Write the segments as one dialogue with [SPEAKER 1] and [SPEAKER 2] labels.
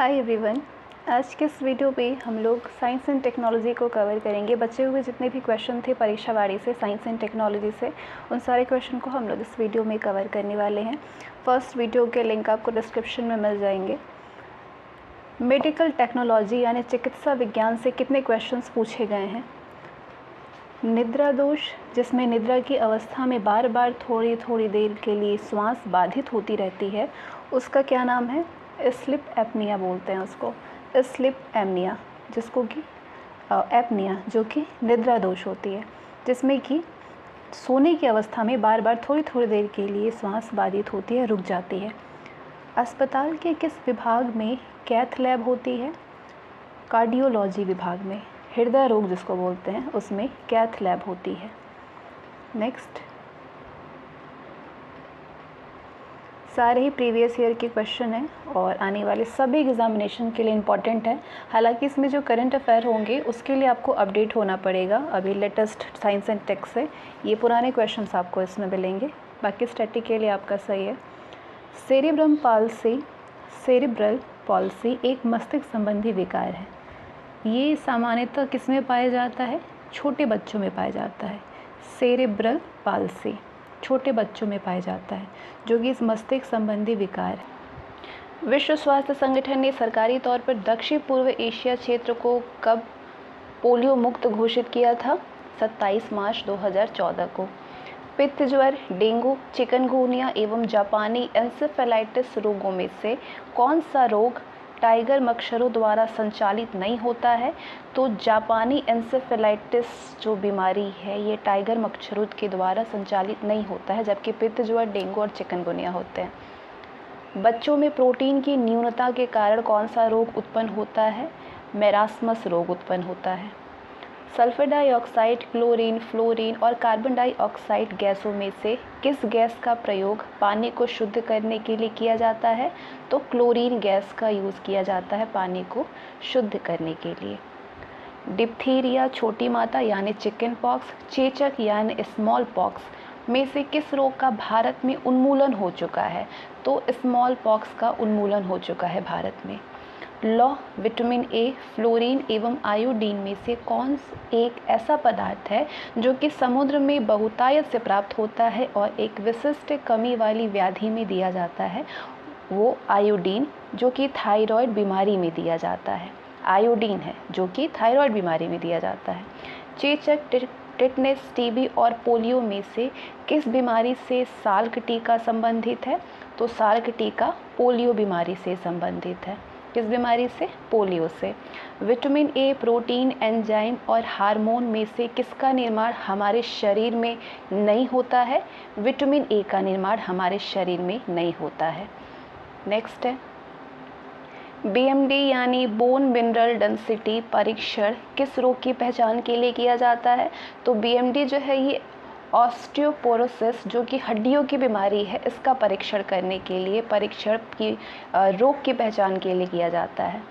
[SPEAKER 1] Hi everyone. आज के इस वीडियो पे हम लोग साइंस एंड टेक्नोलॉजी को कवर करेंगे। बचे हुए जितने भी क्वेश्चन थे परीक्षावाड़ी से, साइंस एंड टेक्नोलॉजी से, उन सारे क्वेश्चन को हम लोग इस वीडियो में कवर करने वाले हैं। फर्स्ट वीडियो के लिंक आपको डिस्क्रिप्शन में मिल जाएंगे। मेडिकल टेक्नोलॉजी यानी चिकित्सा विज्ञान से कितने क्वेश्चंस पूछे गए हैं। निद्रा दोष, जिसमें निद्रा की अवस्था में बार बार थोड़ी थोड़ी देर के लिए श्वास बाधित होती रहती है, उसका क्या नाम है? स्लिप एपनिया बोलते हैं उसको। स्लिप एपनिया, जिसको कि एपनिया, जो कि निद्रा दोष होती है, जिसमें कि सोने की अवस्था में बार बार थोड़ी थोड़ी देर के लिए श्वास बाधित होती है, रुक जाती है। अस्पताल के किस विभाग में कैथ लैब होती है? कार्डियोलॉजी विभाग में, हृदय रोग जिसको बोलते हैं, उसमें कैथ लैब होती है। नेक्स्ट, सारे ही प्रीवियस ईयर के क्वेश्चन हैं और आने वाले सभी एग्जामिनेशन के लिए इम्पॉर्टेंट है। हालांकि इसमें जो करंट अफेयर होंगे उसके लिए आपको अपडेट होना पड़ेगा अभी लेटेस्ट साइंस एंड टेक से। ये पुराने क्वेश्चंस आपको इसमें मिलेंगे, बाकी स्टैटिक के लिए आपका सही है। सेरेब्रल पॉल्सी एक मस्तिष्क संबंधी विकार है। ये सामान्यतः किस में पाया जाता है? छोटे बच्चों में पाया जाता है। सेरेब्रल पॉल्सी छोटे बच्चों में पाया जाता है, जो कि इस मस्तिष्क संबंधी विकार है। विश्व स्वास्थ्य संगठन ने सरकारी तौर पर दक्षिण पूर्व एशिया क्षेत्र को कब पोलियो मुक्त घोषित किया था? 27 मार्च 2014 को। पित्त ज्वर, डेंगू, चिकनगुनिया एवं जापानी एन्सेफेलाइटिस रोगों में से कौन सा रोग टाइगर मच्छरों द्वारा संचालित नहीं होता है? तो जापानी एन्सेफेलाइटिस जो बीमारी है ये टाइगर मच्छरों के द्वारा संचालित नहीं होता है, जबकि पित्त ज्वर, डेंगू और चिकनगुनिया होते हैं। बच्चों में प्रोटीन की न्यूनता के कारण कौन सा रोग उत्पन्न होता है? मेरास्मस रोग उत्पन्न होता है। सल्फर डाइऑक्साइड, क्लोरीन, फ्लोरीन और कार्बन डाइऑक्साइड गैसों में से किस गैस का प्रयोग पानी को शुद्ध करने के लिए किया जाता है? तो क्लोरीन गैस का यूज़ किया जाता है पानी को शुद्ध करने के लिए। डिप्थीरिया, छोटी माता यानी चिकन पॉक्स, चेचक यानी स्मॉल पॉक्स में से किस रोग का भारत में उन्मूलन हो चुका है? तो स्मॉल पॉक्स का उन्मूलन हो चुका है भारत में। लौ, विटामिन ए, फ्लोरीन एवं आयोडीन में से कौन एक ऐसा पदार्थ है जो कि समुद्र में बहुतायत से प्राप्त होता है और एक विशिष्ट कमी वाली व्याधि में दिया जाता है? वो आयोडीन, जो कि थायराइड बीमारी में दिया जाता है। आयोडीन है जो कि थायराइड बीमारी में दिया जाता है। चेचक, टिटनेस, टीबी और पोलियो में से किस बीमारी से साल्क टीका संबंधित है? तो साल्क टीका पोलियो बीमारी से संबंधित है। किस बीमारी से? पोलियो से। विटामिन ए, प्रोटीन, एंजाइम और हार्मोन में से किसका निर्माण हमारे शरीर में नहीं होता है? विटामिन ए का निर्माण हमारे शरीर में नहीं होता है। नेक्स्ट है, बीएमडी यानी बोन मिनरल डेंसिटी परीक्षण किस रोग की पहचान के लिए किया जाता है? तो बीएमडी जो है ये ऑस्टियोपोरोसिस, जो कि हड्डियों की बीमारी है, इसका परीक्षण करने के लिए रोग की पहचान के लिए किया जाता है।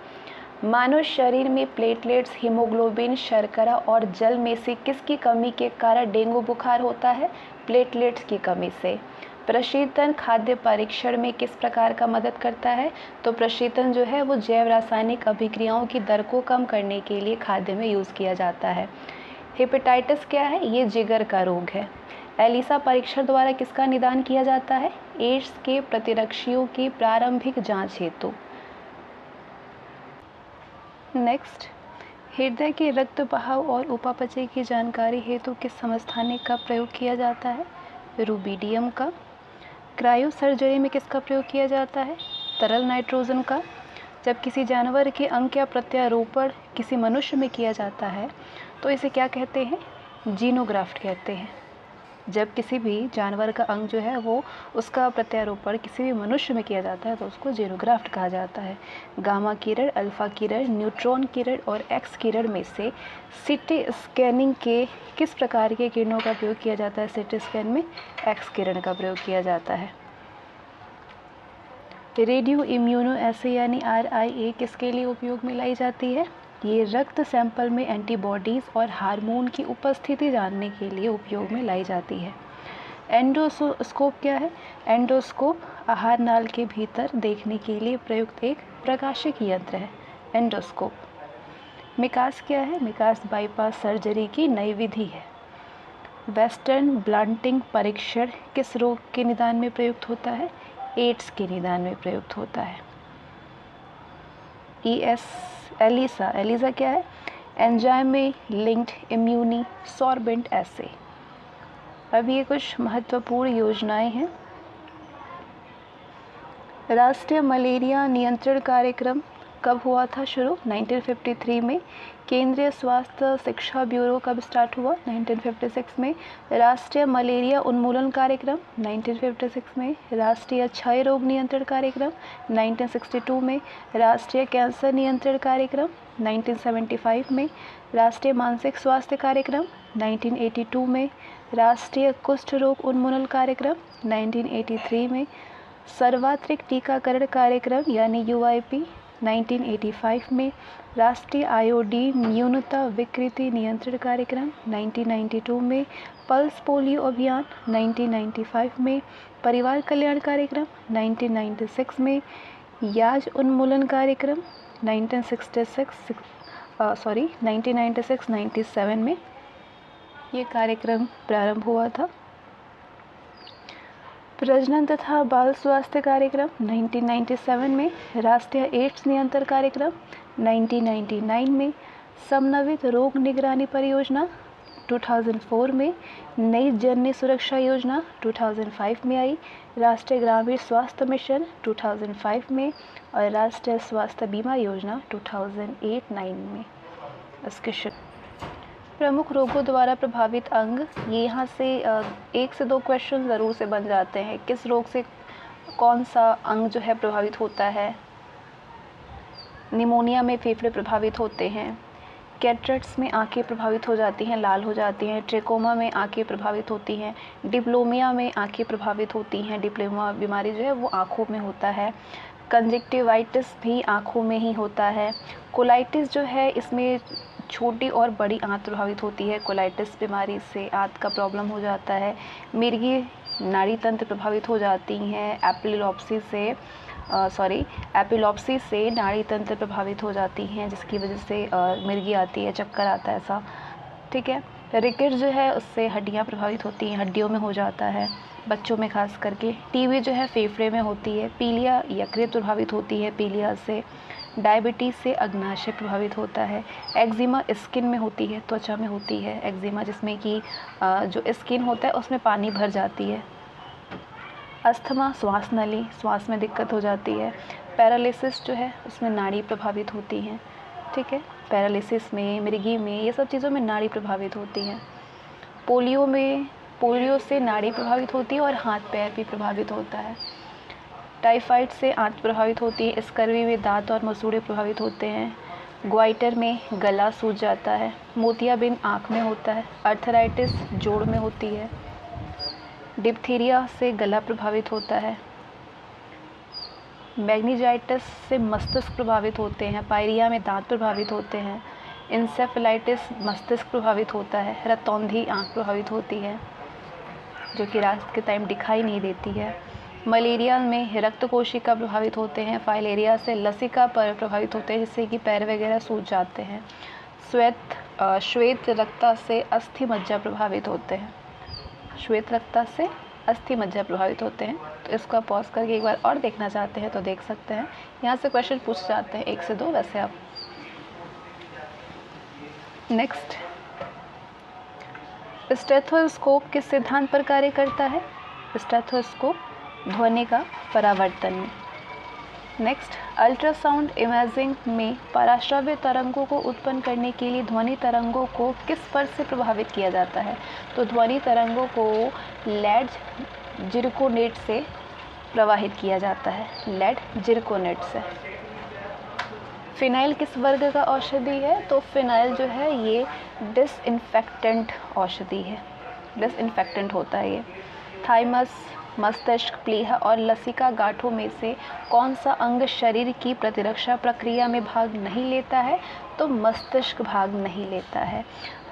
[SPEAKER 1] मानव शरीर में प्लेटलेट्स, हीमोग्लोबिन, शर्करा और जल में से किसकी कमी के कारण डेंगू बुखार होता है? प्लेटलेट्स की कमी से। प्रशीतन खाद्य परीक्षण में किस प्रकार का मदद करता है? तो प्रशीतन जो है वो जैव रासायनिक अभिक्रियाओं की दर को कम करने के लिए खाद्य में यूज़ किया जाता है। हेपेटाइटिस क्या है? ये जिगर का रोग है। एलिसा परीक्षण द्वारा किसका निदान किया जाता है? एड्स के प्रतिरक्षियों की प्रारंभिक जांच हेतु। नेक्स्ट, हृदय के रक्त बहाव और उपापचय की जानकारी हेतु किस समस्थानिक का प्रयोग किया जाता है? रूबिडियम का। क्रायो सर्जरी में किसका प्रयोग किया जाता है? तरल नाइट्रोजन का। जब किसी जानवर के अंग का प्रत्यारोपण किसी मनुष्य में किया जाता है तो इसे क्या कहते हैं? जीनोग्राफ्ट कहते हैं। जब किसी भी जानवर का अंग जो है वो उसका प्रत्यारोपण किसी भी मनुष्य में किया जाता है तो उसको जीनोग्राफ्ट कहा जाता है। गामा किरण, अल्फा किरण, न्यूट्रॉन किरण और एक्स किरण में से सीटी स्कैनिंग के किस प्रकार के किरणों का प्रयोग किया जाता है? सीटी स्कैन में एक्स किरण का प्रयोग किया जाता है। रेडियो इम्यूनो एसे यानी RIA किसके लिए उपयोग में लाई जाती है? ये रक्त सैंपल में एंटीबॉडीज़ और हार्मोन की उपस्थिति जानने के लिए उपयोग में लाई जाती है। एंडोस्कोप क्या है? एंडोस्कोप आहार नाल के भीतर देखने के लिए प्रयुक्त एक प्रकाशिक यंत्र है, एंडोस्कोप। मिकास क्या है? मिकास बाईपास सर्जरी की नई विधि है। वेस्टर्न ब्लंटिंग परीक्षण किस रोग के निदान में प्रयुक्त होता है? एड्स के निदान में प्रयुक्त होता है। एलिसा, एलिसा क्या है? एंजाइम लिंक्ड इम्यूनी सॉर्बेंट एसे। अब ये कुछ महत्वपूर्ण योजनाएं हैं। राष्ट्रीय मलेरिया नियंत्रण कार्यक्रम कब हुआ था शुरू? 1953 में। केंद्रीय स्वास्थ्य शिक्षा ब्यूरो कब स्टार्ट हुआ? 1956 में। राष्ट्रीय मलेरिया उन्मूलन कार्यक्रम 1956 में। राष्ट्रीय क्षय रोग नियंत्रण कार्यक्रम 1962 में। राष्ट्रीय कैंसर नियंत्रण कार्यक्रम 1975 में। राष्ट्रीय मानसिक स्वास्थ्य कार्यक्रम 1982 में। राष्ट्रीय कुष्ठ रोग उन्मूलन कार्यक्रम 1983 में। सर्वात्रिक टीकाकरण कार्यक्रम यानी UIP 1985 में। राष्ट्रीय आयोडीन न्यूनता विकृति नियंत्रण कार्यक्रम 1992 में। पल्स पोलियो अभियान 1995 में। परिवार कल्याण कार्यक्रम 1996 में। याज उन्मूलन कार्यक्रम 1996-97 में ये कार्यक्रम प्रारंभ हुआ था। प्रजनन तथा बाल स्वास्थ्य कार्यक्रम 1997 में। राष्ट्रीय एड्स नियंत्रण कार्यक्रम 1999 में। समन्वित रोग निगरानी परियोजना 2004 में। नई जननी सुरक्षा योजना 2005 में आई। राष्ट्रीय ग्रामीण स्वास्थ्य मिशन 2005 में और राष्ट्रीय स्वास्थ्य बीमा योजना 2008-9 में। इसके प्रमुख रोगों द्वारा प्रभावित अंग, ये यहाँ से 1 से 2 क्वेश्चन ज़रूर से बन जाते हैं। किस रोग से कौन सा अंग जो है प्रभावित होता है? निमोनिया में फेफड़े प्रभावित होते हैं। कैटरेक्ट्स में आंखें प्रभावित हो जाती हैं, लाल हो जाती हैं। ट्रेकोमा में आंखें प्रभावित होती हैं। डिप्लोमिया में आंखें प्रभावित होती हैं। डिप्लोमा बीमारी जो है वो आँखों में होता है। कंजक्टिवाइटिस भी आँखों में ही होता है। कोलाइटिस जो है इसमें छोटी और बड़ी आंत प्रभावित होती है। कोलाइटिस बीमारी से आंत का प्रॉब्लम हो जाता है। मिर्गी नाड़ी तंत्र प्रभावित हो जाती हैं। एपिलॉप्सी से नाड़ी तंत्र प्रभावित हो जाती हैं, जिसकी वजह से मिर्गी आती है, चक्कर आता है, ऐसा। ठीक है। रिकेट जो है उससे हड्डियां प्रभावित होती हैं, हड्डियों में हो जाता है बच्चों में खास करके। टीबी जो है फेफड़े में होती है। पीलिया यकृत प्रभावित होती है पीलिया से। डायबिटीज़ से अग्नाशय प्रभावित होता है। एक्जिमा स्किन में होती है, त्वचा में होती है एक्जिमा, जिसमें कि जो स्किन होता है उसमें पानी भर जाती है। अस्थमा श्वास नली, श्वास में दिक्कत हो जाती है। पैरालिसिस जो है उसमें नाड़ी प्रभावित होती हैं। ठीक है। पैरालिसिस में, मिर्गी में, ये सब चीज़ों में नाड़ी प्रभावित होती हैं। पोलियो से नाड़ी प्रभावित होती है और हाथ पैर भी प्रभावित होता है। टाइफाइड से आंत प्रभावित होती है। स्कर्वी में दांत और मसूड़े प्रभावित होते हैं। ग्वाइटर में गला सूज जाता है। मोतियाबिंद आँख में होता है। अर्थराइटिस जोड़ में होती है। डिप्थीरिया से गला प्रभावित होता है। मैग्नीजाइटिस से मस्तिष्क प्रभावित होते हैं। पायरिया में दांत प्रभावित होते हैं। इंसेफेलाइटिस मस्तिष्क प्रभावित होता है। रतौंधी आँख प्रभावित होती है, जो कि रात के टाइम दिखाई नहीं देती है। मलेरिया में रक्त कोशिका प्रभावित होते हैं। फाइलेरिया से लसिका पर प्रभावित होते हैं, जिससे कि पैर वगैरह सूज जाते हैं। श्वेत रक्तता से अस्थि मज्जा प्रभावित होते हैं। श्वेत रक्तता से अस्थि मज्जा प्रभावित होते हैं। तो इसको आप पॉज करके एक बार और देखना चाहते हैं तो देख सकते हैं। यहाँ से क्वेश्चन पूछ जाते हैं 1 से 2, वैसे आप। नेक्स्ट, स्टेथोस्कोप किस सिद्धांत पर कार्य करता है? स्टेथोस्कोप ध्वनि का परावर्तन में। नेक्स्ट, अल्ट्रासाउंड इमेजिंग में पराश्रव्य तरंगों को उत्पन्न करने के लिए ध्वनि तरंगों को किस पर से प्रभावित किया जाता है? तो ध्वनि तरंगों को लेड जिरकोनेट से प्रवाहित किया जाता है। लेड जिरकोनेट से। फिनाइल किस वर्ग का औषधि है? तो फिनाइल जो है ये डिसइंफेक्टेंट औषधि है, डिसइंफेक्टेंट होता है ये। थाइमस मस्तिष्क, प्लीहा और लसिका गांठों में से कौन सा अंग शरीर की प्रतिरक्षा प्रक्रिया में भाग नहीं लेता है? तो मस्तिष्क भाग नहीं लेता है।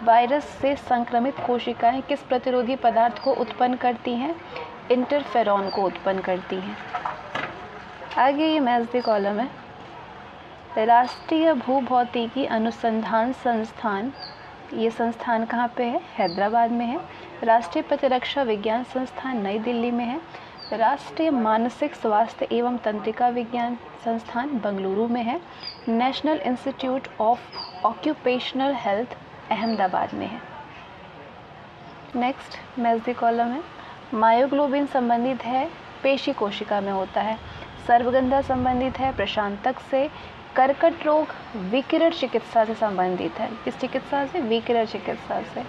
[SPEAKER 1] वायरस से संक्रमित कोशिकाएं किस प्रतिरोधी पदार्थ को उत्पन्न करती हैं? इंटरफेरॉन को उत्पन्न करती हैं। आगे ये मैथ्स द कॉलम है। राष्ट्रीय भूभौतिकी अनुसंधान संस्थान, ये संस्थान कहाँ पे है? हैदराबाद में है। राष्ट्रीय प्रतिरक्षा विज्ञान संस्थान नई दिल्ली में है। राष्ट्रीय मानसिक स्वास्थ्य एवं तंत्रिका विज्ञान संस्थान बेंगलुरु में है। National institute of occupational health Ahmedabad में है। नेक्स्ट मैथ्स द कॉलम है। मायोग्लोबिन संबंधित है पेशी कोशिका में होता है। सर्वगंधा संबंधित है प्रशांतक से। कर्कट रोग विकिरण चिकित्सा से संबंधित है। किस चिकित्सा से? विकिरण चिकित्सा से।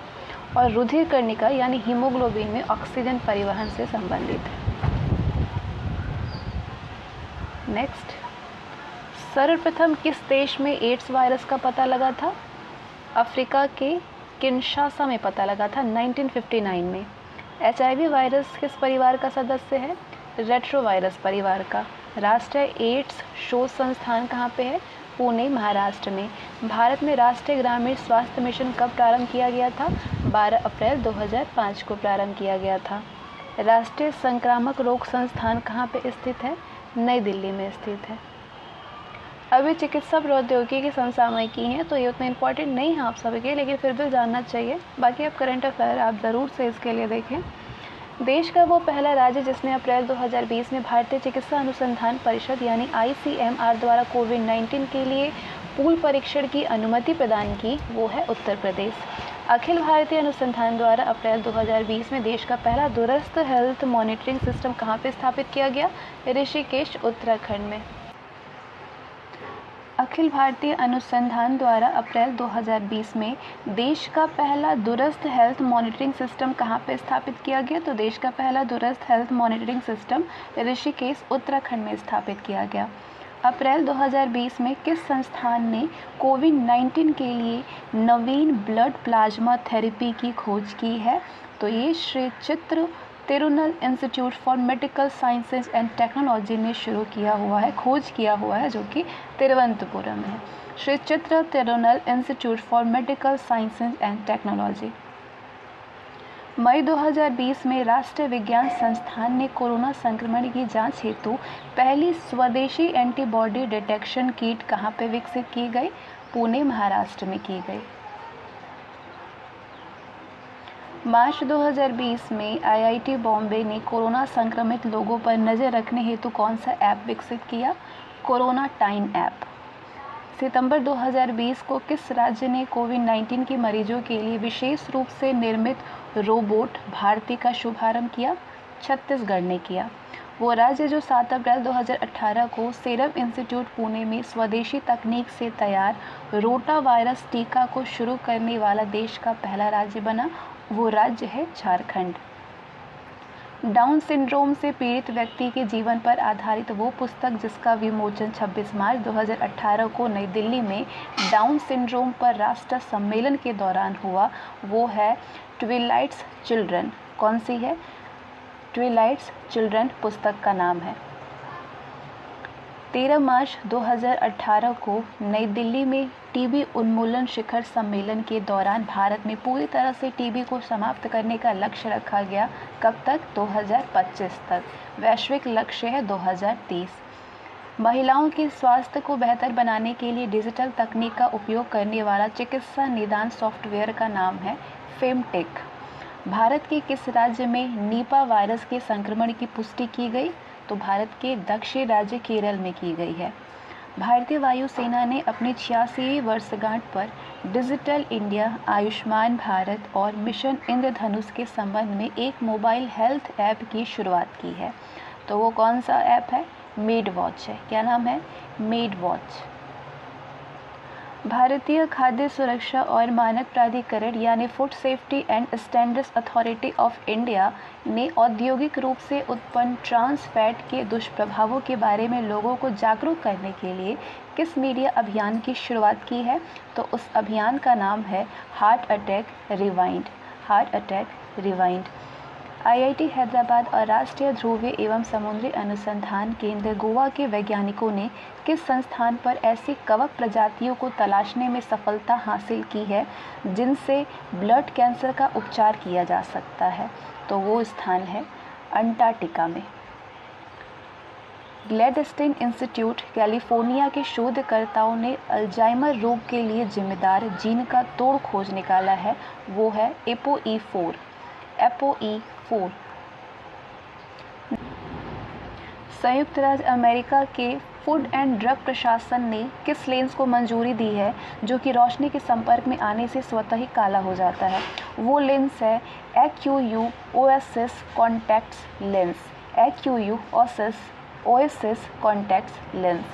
[SPEAKER 1] और रुधिर कर्णिका यानी हीमोग्लोबिन में ऑक्सीजन परिवहन से संबंधित है। नेक्स्ट, सर्वप्रथम किस देश में एड्स वायरस का पता लगा था? अफ्रीका के किनशासा में पता लगा था 1959 में। HIV वायरस किस परिवार का सदस्य है? रेट्रोवायरस परिवार का। राष्ट्रीय एड्स शोध संस्थान कहाँ पे है? पुणे, महाराष्ट्र में। भारत में राष्ट्रीय ग्रामीण स्वास्थ्य मिशन कब प्रारंभ किया गया था? 12 अप्रैल 2005 को प्रारंभ किया गया था। राष्ट्रीय संक्रामक रोग संस्थान कहाँ पे स्थित है? नई दिल्ली में स्थित है। अभी चिकित्सा प्रौद्योगिकी की समसामयिकी हैं तो ये उतना इम्पोर्टेंट नहीं है आप सभी के, लेकिन फिर भी जानना चाहिए। बाकी आप करंट अफेयर आप ज़रूर से इसके लिए देखें। देश का वो पहला राज्य जिसने अप्रैल 2020 में भारतीय चिकित्सा अनुसंधान परिषद यानी ICMR द्वारा कोविड-19 के लिए पूल परीक्षण की अनुमति प्रदान की, वो है उत्तर प्रदेश। अखिल भारतीय अनुसंधान द्वारा अप्रैल 2020 में देश का पहला दूरस्थ हेल्थ मॉनिटरिंग सिस्टम कहाँ पे स्थापित किया गया? ऋषिकेश, उत्तराखंड में। अखिल भारतीय अनुसंधान द्वारा अप्रैल 2020 में देश का पहला दूरस्थ हेल्थ मॉनिटरिंग सिस्टम कहाँ पे स्थापित किया गया? तो देश का पहला दूरस्थ health monitoring system Rishikesh, Uttarakhand में स्थापित किया गया। अप्रैल 2020 में किस संस्थान ने कोविड-19 के लिए नवीन ब्लड प्लाज्मा थेरेपी की खोज की है? तो ये Shri Chitra Tirunal institute for medical sciences and technology ने शुरू किया हुआ है, खोज किया हुआ है, जो कि तिरुवनंतपुरम है। Shri Chitra Tirunal institute for medical sciences and technology. मई 2020 में राष्ट्रीय विज्ञान संस्थान ने कोरोना संक्रमण की जांच हेतु पहली स्वदेशी एंटीबॉडी डिटेक्शन किट कहाँ पे विकसित की गई? पुणे, महाराष्ट्र में की गई। मार्च 2020 में IIT बॉम्बे ने कोरोना संक्रमित लोगों पर नज़र रखने हेतु कौन सा ऐप विकसित किया? Corona time app. सितंबर 2020 को किस राज्य ने कोविड-19 के मरीजों के लिए विशेष रूप से निर्मित रोबोट भारती का शुभारंभ किया? छत्तीसगढ़ ने किया। वो राज्य जो 7 अप्रैल 2018 को सीरम इंस्टीट्यूट पुणे में स्वदेशी तकनीक से तैयार रोटा वायरस टीका को शुरू करने वाला देश का पहला राज्य बना, वो राज्य है झारखंड। डाउन सिंड्रोम से पीड़ित व्यक्ति के जीवन पर आधारित वो पुस्तक जिसका विमोचन 26 मार्च 2018 को नई दिल्ली में डाउन सिंड्रोम पर राष्ट्रीय सम्मेलन के दौरान हुआ, वो है ट्विलाइट्स चिल्ड्रन। कौन सी है? ट्विलाइट्स चिल्ड्रन पुस्तक का नाम है। 13 मार्च 2018 को नई दिल्ली में टीबी उन्मूलन शिखर सम्मेलन के दौरान भारत में पूरी तरह से टीबी को समाप्त करने का लक्ष्य रखा गया। कब तक? 2025 तक। वैश्विक लक्ष्य है 2030। महिलाओं के स्वास्थ्य को बेहतर बनाने के लिए डिजिटल तकनीक का उपयोग करने वाला चिकित्सा निदान सॉफ्टवेयर का नाम है फेमटेक। भारत के किस राज्य में नीपा वायरस के संक्रमण की पुष्टि की गई? तो भारत के दक्षिण राज्य केरल में की गई है। भारतीय वायुसेना ने अपनी 86वीं वर्षगांठ पर डिजिटल इंडिया, आयुष्मान भारत और मिशन इंद्रधनुष के संबंध में एक मोबाइल हेल्थ ऐप की शुरुआत की है। तो वो कौन सा ऐप है? मेड वॉच है। क्या नाम है? Made watch. भारतीय खाद्य सुरक्षा और मानक प्राधिकरण यानी food safety and standards authority of India ने औद्योगिक रूप से उत्पन्न ट्रांस फैट के दुष्प्रभावों के बारे में लोगों को जागरूक करने के लिए किस मीडिया अभियान की शुरुआत की है? तो उस अभियान का नाम है heart attack rewind. Heart attack rewind. IIT Hyderabad और राष्ट्रीय ध्रुवीय एवं समुद्री अनुसंधान केंद्र गोवा के वैज्ञानिकों ने किस संस्थान पर ऐसी कवक प्रजातियों को तलाशने में सफलता हासिल की है जिनसे ब्लड कैंसर का उपचार किया जा सकता है? तो वो स्थान है अंटार्कटिका में। ग्लैडस्टीन इंस्टीट्यूट कैलिफोर्निया के शोधकर्ताओं ने अल्जाइमर रोग के लिए जिम्मेदार जीन का तोड़ खोज निकाला है, वो है ApoE4। संयुक्त राज्य अमेरिका के फूड एंड ड्रग प्रशासन ने किस लेंस को मंजूरी दी है जो कि रोशनी के संपर्क में आने से स्वतः ही काला हो जाता है? वो लेंस है AQU oasis contacts lens. AQU oasis contacts lens.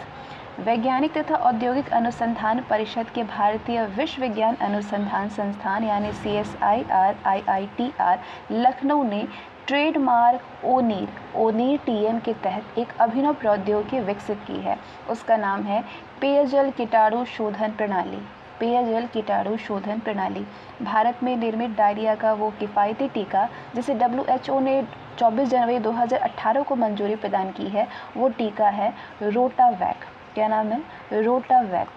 [SPEAKER 1] वैज्ञानिक तथा औद्योगिक अनुसंधान परिषद के भारतीय विश्वविज्ञान अनुसंधान संस्थान यानी CSIR IITR लखनऊ ने ट्रेडमार्क ओनीर TM के तहत एक अभिनव प्रौद्योगिकी विकसित की है। उसका नाम है पेयजल कीटाणु शोधन प्रणाली। पेयजल कीटाणु शोधन प्रणाली भारत में निर्मित डायरिया का वो किफ़ायती टीका जिसे WHO ने 24 जनवरी 2018 को मंजूरी प्रदान की है, वो टीका है रोटावैक। क्या नाम है? रोटावैक।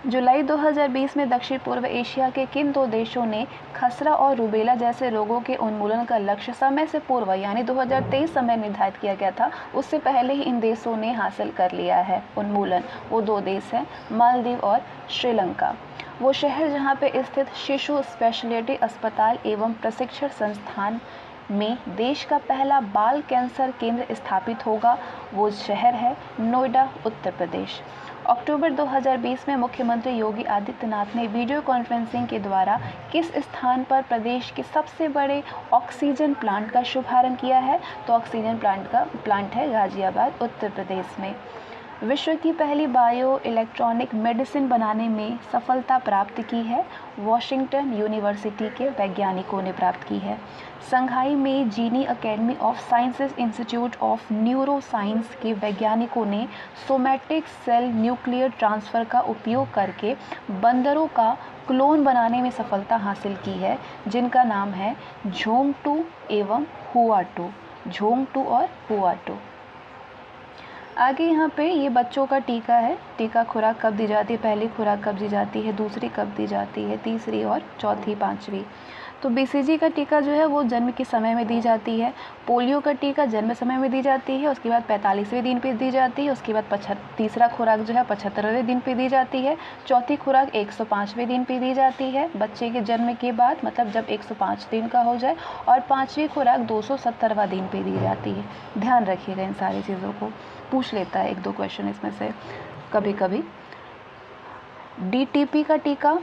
[SPEAKER 1] जुलाई 2020 में दक्षिण पूर्व एशिया के किन दो देशों ने खसरा और रूबेला जैसे रोगों के उन्मूलन का लक्ष्य समय से पूर्व यानी 2023 समय निर्धारित किया गया था, उससे पहले ही इन देशों ने हासिल कर लिया है उन्मूलन? वो दो देश हैं मालदीव और श्रीलंका। वो शहर जहाँ पे स्थित शिशु स्पेशलिटी अस्पताल एवं प्रशिक्षण संस्थान में देश का पहला बाल कैंसर केंद्र स्थापित होगा, वो शहर है नोएडा, उत्तर प्रदेश। अक्टूबर 2020 में मुख्यमंत्री योगी आदित्यनाथ ने वीडियो कॉन्फ्रेंसिंग के द्वारा किस स्थान पर प्रदेश के सबसे बड़े ऑक्सीजन प्लांट का शुभारंभ किया है? तो ऑक्सीजन प्लांट है गाजियाबाद, उत्तर प्रदेश में। विश्व की पहली बायो इलेक्ट्रॉनिक मेडिसिन बनाने में सफलता प्राप्त की है, वॉशिंगटन यूनिवर्सिटी के वैज्ञानिकों ने प्राप्त की है। संघाई में जीनी academy of sciences institute of neuro science के वैज्ञानिकों ने सोमैटिक सेल न्यूक्लियर ट्रांसफ़र का उपयोग करके बंदरों का क्लोन बनाने में सफलता हासिल की है, जिनका नाम है झोंग-2 एवं हुआ-2। झोंग-2 और हुआ-2। आगे यहाँ पे ये बच्चों का टीका है। टीका खुराक कब दी जाती है? पहली खुराक कब दी जाती है, दूसरी कब दी जाती है, तीसरी और चौथी, पांचवी? तो BCG का टीका जो है वो जन्म के समय में दी जाती है। पोलियो का टीका जन्म समय में दी जाती है, उसके बाद 45वें दिन पे दी जाती है, उसके बाद तीसरा खुराक जो है 75वें दिन पे दी जाती है, चौथी खुराक 105वें दिन पे दी जाती है बच्चे के जन्म के बाद, मतलब जब 105 दिन का हो जाए, और पाँचवीं खुराक 270वां दिन पे दी जाती है। ध्यान रखिएगा इन सारी चीज़ों को, पूछ लेता है 1-2 क्वेश्चन इसमें से कभी कभी। DTP का टीका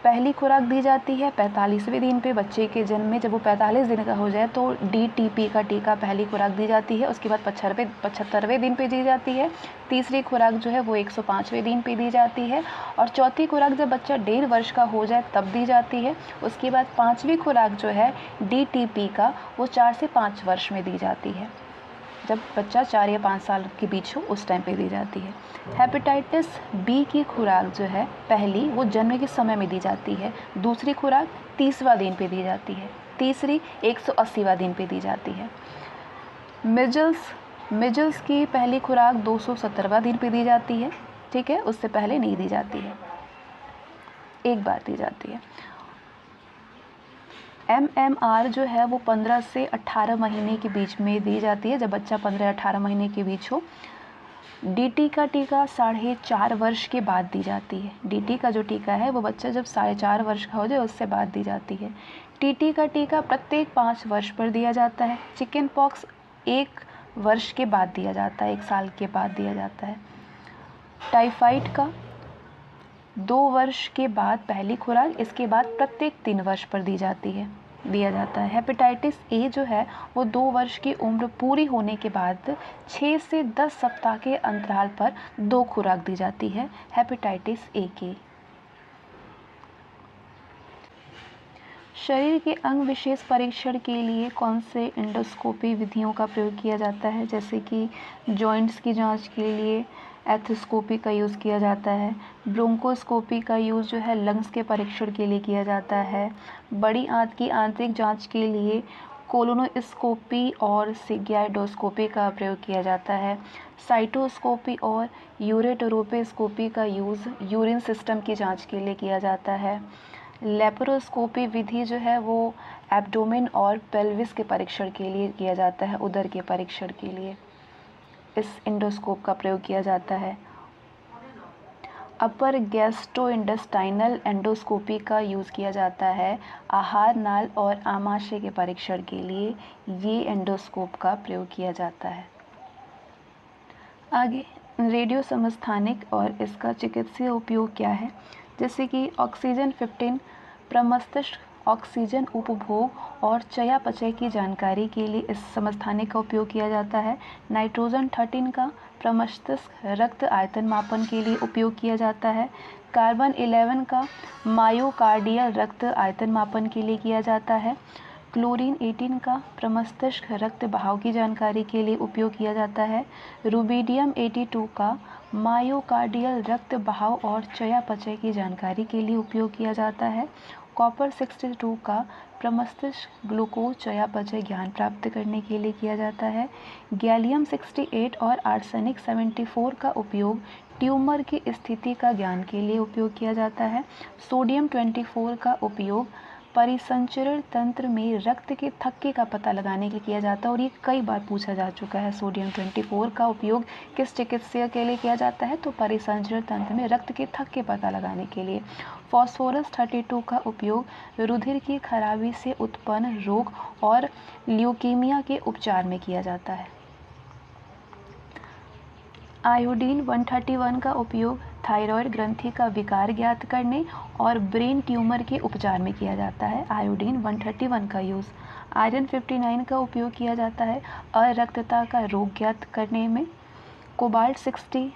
[SPEAKER 1] पहली खुराक दी जाती है 45वें दिन पे बच्चे के जन्म में। जब वो 45 दिन का हो जाए तो DTP का टीका पहली खुराक दी जाती है, उसके बाद 75वें दिन पे दी जाती है। तीसरी खुराक जो है वो 105वें दिन पे दी जाती है, और चौथी खुराक जब बच्चा 1.5 वर्ष का हो जाए तब दी जाती है। उसके बाद पाँचवीं खुराक जो है DTP का वो 4 से 5 वर्ष में दी जाती है, जब बच्चा 4 या 5 साल के बीच हो उस टाइम पे दी जाती है। हेपेटाइटिस B की खुराक जो है पहली वो जन्म के समय में दी जाती है, दूसरी खुराक 30वां दिन पे दी जाती है, तीसरी 180वां दिन पे दी जाती है। मिजल्स की पहली खुराक 270वां दिन पे दी जाती है, ठीक है, उससे पहले नहीं दी जाती है, एक बार दी जाती है। MMR जो है वो 15 से 18 महीने के बीच में दी जाती है, जब बच्चा 15-18 महीने के बीच हो। DT का टीका 4.5 वर्ष के बाद दी जाती है। DT का जो टीका है वो बच्चा जब 4.5 वर्ष का हो जाए उससे बाद दी जाती है। TT का टीका प्रत्येक 5 वर्ष पर दिया जाता है। चिकन पॉक्स 1 वर्ष के बाद दिया जाता है, 1 साल के बाद दिया जाता है। टाइफाइड का 2 वर्ष के बाद पहली खुराक, इसके बाद प्रत्येक 3 वर्ष पर दिया जाता है। हेपेटाइटिस A जो है वो 2 वर्ष की उम्र पूरी होने के बाद 6 से 10 सप्ताह के अंतराल पर 2 खुराक दी जाती है हेपेटाइटिस A की। शरीर के अंग विशेष परीक्षण के लिए कौन से एंडोस्कोपी विधियों का प्रयोग किया जाता है? जैसे कि जॉइंट्स की जांच के लिए एथोस्कोपी का यूज़ किया जाता है। ब्रोंकोस्कोपी का यूज़ जो है लंग्स के परीक्षण के लिए किया जाता है। बड़ी आंत की आंतरिक जांच के लिए कोलोनोस्कोपी और सिग्माइडोस्कोपी का प्रयोग किया जाता है। साइटोस्कोपी और यूरेटरोस्कोपी का यूज़ यूरिन सिस्टम की जांच के लिए किया जाता है। लेप्रोस्कोपी विधि जो है वो एब्डोमेन और पेल्विस के परीक्षण के लिए किया जाता है, उदर के परीक्षण के लिए इस एंडोस्कोप का प्रयोग किया जाता है। अपर गैस्ट्रोइंटेस्टाइनल एंडोस्कोपी का यूज़ किया जाता है आहार नाल और आमाशय के परीक्षण के लिए, ये एंडोस्कोप का प्रयोग किया जाता है। आगे रेडियो समस्थानिक और इसका चिकित्सीय उपयोग क्या है, जैसे कि ऑक्सीजन 15 प्रमस्तिष्क ऑक्सीजन उपभोग और चयापचय की जानकारी के लिए इस समस्थानिक का उपयोग किया जाता है। नाइट्रोजन 13 का प्रमस्तिष्क रक्त आयतन मापन के लिए उपयोग किया जाता है। कार्बन 11 का मायोकार्डियल रक्त आयतन मापन के लिए किया जाता है। क्लोरीन 18 का प्रमस्तिष्क रक्त बहाव की जानकारी के लिए उपयोग किया जाता है। रुबिडियम 82 का मायोकार्डियल रक्त बहाव और चयापचय की जानकारी के लिए उपयोग किया जाता है। कॉपर 62 का प्रमस्तिष्क ग्लूकोज चयापचय ज्ञान प्राप्त करने के लिए किया जाता है। गैलियम 68 और आर्सेनिक 74 का उपयोग ट्यूमर की स्थिति का ज्ञान के लिए उपयोग किया जाता है। सोडियम 24 का उपयोग परिसंचरण तंत्र में रक्त के थक्के का पता लगाने के लिए किया जाता है, और ये कई बार पूछा जा चुका है। सोडियम 24 का उपयोग किस चिकित्सा के लिए किया जाता है, तो परिसंचरण तंत्र में रक्त के थक्के पता लगाने के लिए। फॉस्फोरस 32 का उपयोग रुधिर की खराबी से उत्पन्न रोग और ल्यूकीमिया के उपचार में किया जाता है। आयोडीन 131 का उपयोग थायराइड ग्रंथि का विकार ज्ञात करने और ब्रेन ट्यूमर के उपचार में किया जाता है। आयोडीन 131 का यूज़। आयरन 59 का उपयोग किया जाता है अरक्तता का रोग ज्ञात करने में। कोबाल्ट 60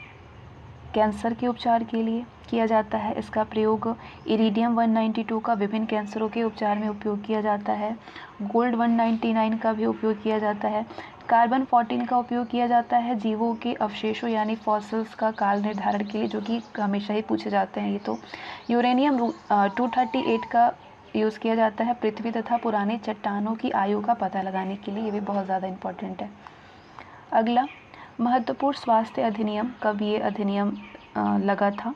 [SPEAKER 1] कैंसर के उपचार के लिए किया जाता है, इसका प्रयोग। इरिडियम 192 का विभिन्न कैंसरों के उपचार में उपयोग किया जाता है। गोल्ड 199 का भी उपयोग किया जाता है। कार्बन 14 का उपयोग किया जाता है जीवों के अवशेषों यानी फॉसिल्स का काल निर्धारण के लिए, जो कि हमेशा ही पूछे जाते हैं ये तो। यूरेनियम 238 का यूज़ किया जाता है पृथ्वी तथा पुराने चट्टानों की आयु का पता लगाने के लिए, ये भी बहुत ज़्यादा इम्पोर्टेंट है। अगला महत्वपूर्ण स्वास्थ्य अधिनियम, कब ये अधिनियम लगा था?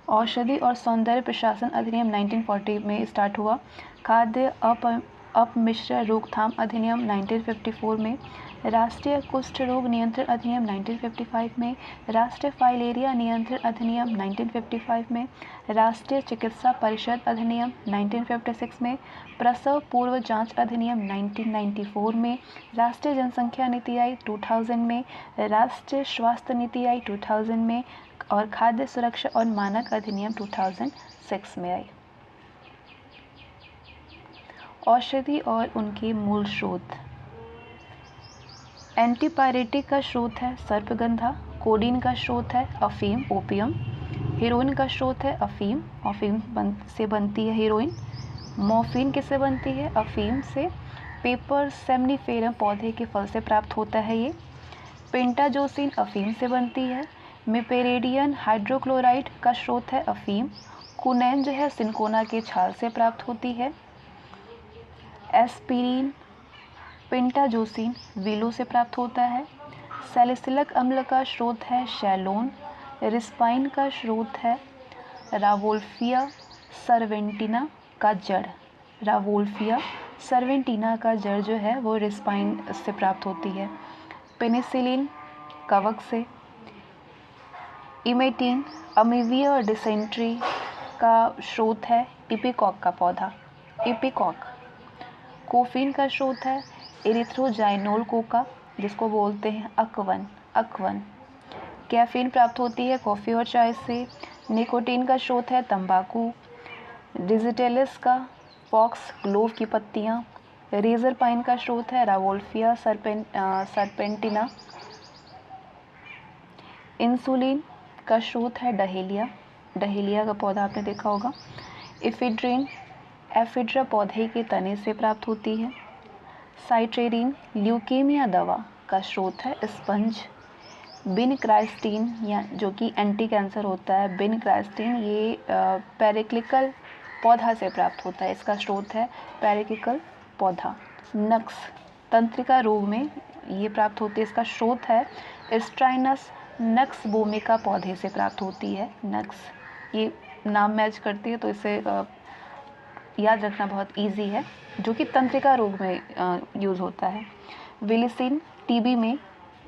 [SPEAKER 1] औषधि और सौंदर्य प्रशासन अधिनियम 1940 में स्टार्ट हुआ। खाद्य अपमिश्र रोकथाम अधिनियम 1954 में। राष्ट्रीय कुष्ठ रोग नियंत्रण अधिनियम 1955 में। राष्ट्रीय फाइलेरिया नियंत्रण अधिनियम 1955 में। राष्ट्रीय चिकित्सा परिषद अधिनियम 1956 में। प्रसव पूर्व जांच अधिनियम 1994 में। राष्ट्रीय जनसंख्या नीति आई 2000 में। राष्ट्रीय स्वास्थ्य नीति आई 2000 में, और खाद्य सुरक्षा और मानक अधिनियम 2006 में आई। औषधि और उनके मूल स्रोत। एंटीपायरेटिक का स्रोत है सर्पगंधा। कोडीन का स्रोत है अफीम ओपियम। हीरोइन का स्रोत है अफीम, अफीम से बनती है हीरोइन। मॉर्फिन किससे बनती है? अफीम से। पेपर सेमनीफेरम पौधे के फल से प्राप्त होता है ये। पेंटाजोसिन अफीम से बनती है। मिपेरेडियन हाइड्रोक्लोराइड का स्रोत है अफीम। कुनैन जो है सिनकोना के छाल से प्राप्त होती है। एस्पिरिन पेंटाजोसिन विलो से प्राप्त होता है। सैलिसिलिक अम्ल का स्रोत है शैलोन। रिस्पाइन का स्रोत है रावोल्फिया सर्वेंटिना का जड़। रावोल्फिया सर्वेंटिना का जड़ जो है वो रिस्पाइन से प्राप्त होती है। पेनिसिलिन कवक से। इमेटिन अमीबिया डिसेंट्री का स्रोत है इपिकॉक का पौधा, इपिकॉक। कोफीन का स्रोत है एरिथ्रोजाइनोल कोका, जिसको बोलते हैं अकवन, अकवन। कैफीन प्राप्त होती है कॉफ़ी और चाय से। निकोटीन का स्रोत है तंबाकू। डिजिटेलिस का फॉक्स ग्लोव की पत्तियाँ। रेजर पाइन का स्रोत है रावोल्फिया सर्पेंटिना। इंसुलिन का स्रोत है डहेलिया, डहेलिया का पौधा आपने देखा होगा। इफिड्रिन एफिड्रा पौधे के तने से प्राप्त होती है। साइट्रेरिन ल्यूकेमिया दवा का स्रोत है स्पंज। बिनक्राइस्टीन या जो कि एंटी कैंसर होता है, बिनक्राइस्टीन ये पेरिक्लिकल पौधा से प्राप्त होता है, इसका स्रोत है पेरिक्लिकल पौधा। नक्स तंत्रिका रोग में ये प्राप्त होती है, इसका स्रोत है स्ट्राइनस नक्स भूमिका पौधे से प्राप्त होती है। नक्स ये नाम मैच करती है तो इसे याद रखना बहुत इजी है, जो कि तंत्रिका रोग में यूज़ होता है। विलिसिन टीबी में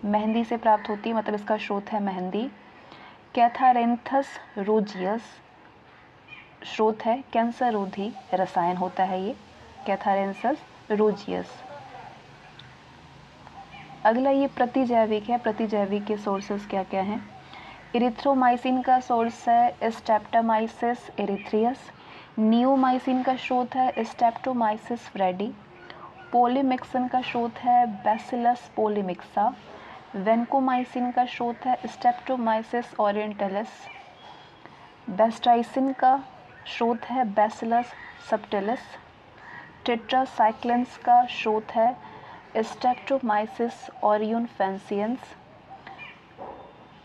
[SPEAKER 1] मेहंदी से प्राप्त होती है, मतलब इसका स्रोत है मेहंदी। कैथारेंथस रोजियस स्रोत है कैंसर रोधी रसायन होता है ये कैथारेंथस रोजियस। अगला ये प्रतिजैविक है। प्रतिजैविक के सोर्सेस क्या क्या हैं? इरिथ्रोमाइसिन का सोर्स है स्ट्रेप्टोमाइसिस एरिथ्रियस। नियोमाइसिन का स्रोत है स्ट्रेप्टोमाइसिस फ्रेडी। पोलीमिक्सिन का स्रोत है बैसिलस पोलीमिक्सा। वेंकोमाइसिन का स्रोत है स्ट्रेप्टोमाइसिस ओरिएंटलिस। बेस्टाइसिन का स्रोत है बैसिलस सबटिलिस। टेट्रासाइक्लिन्स का स्रोत है स्ट्रेप्टोमाइसिस ओरियोनफेंसियंस।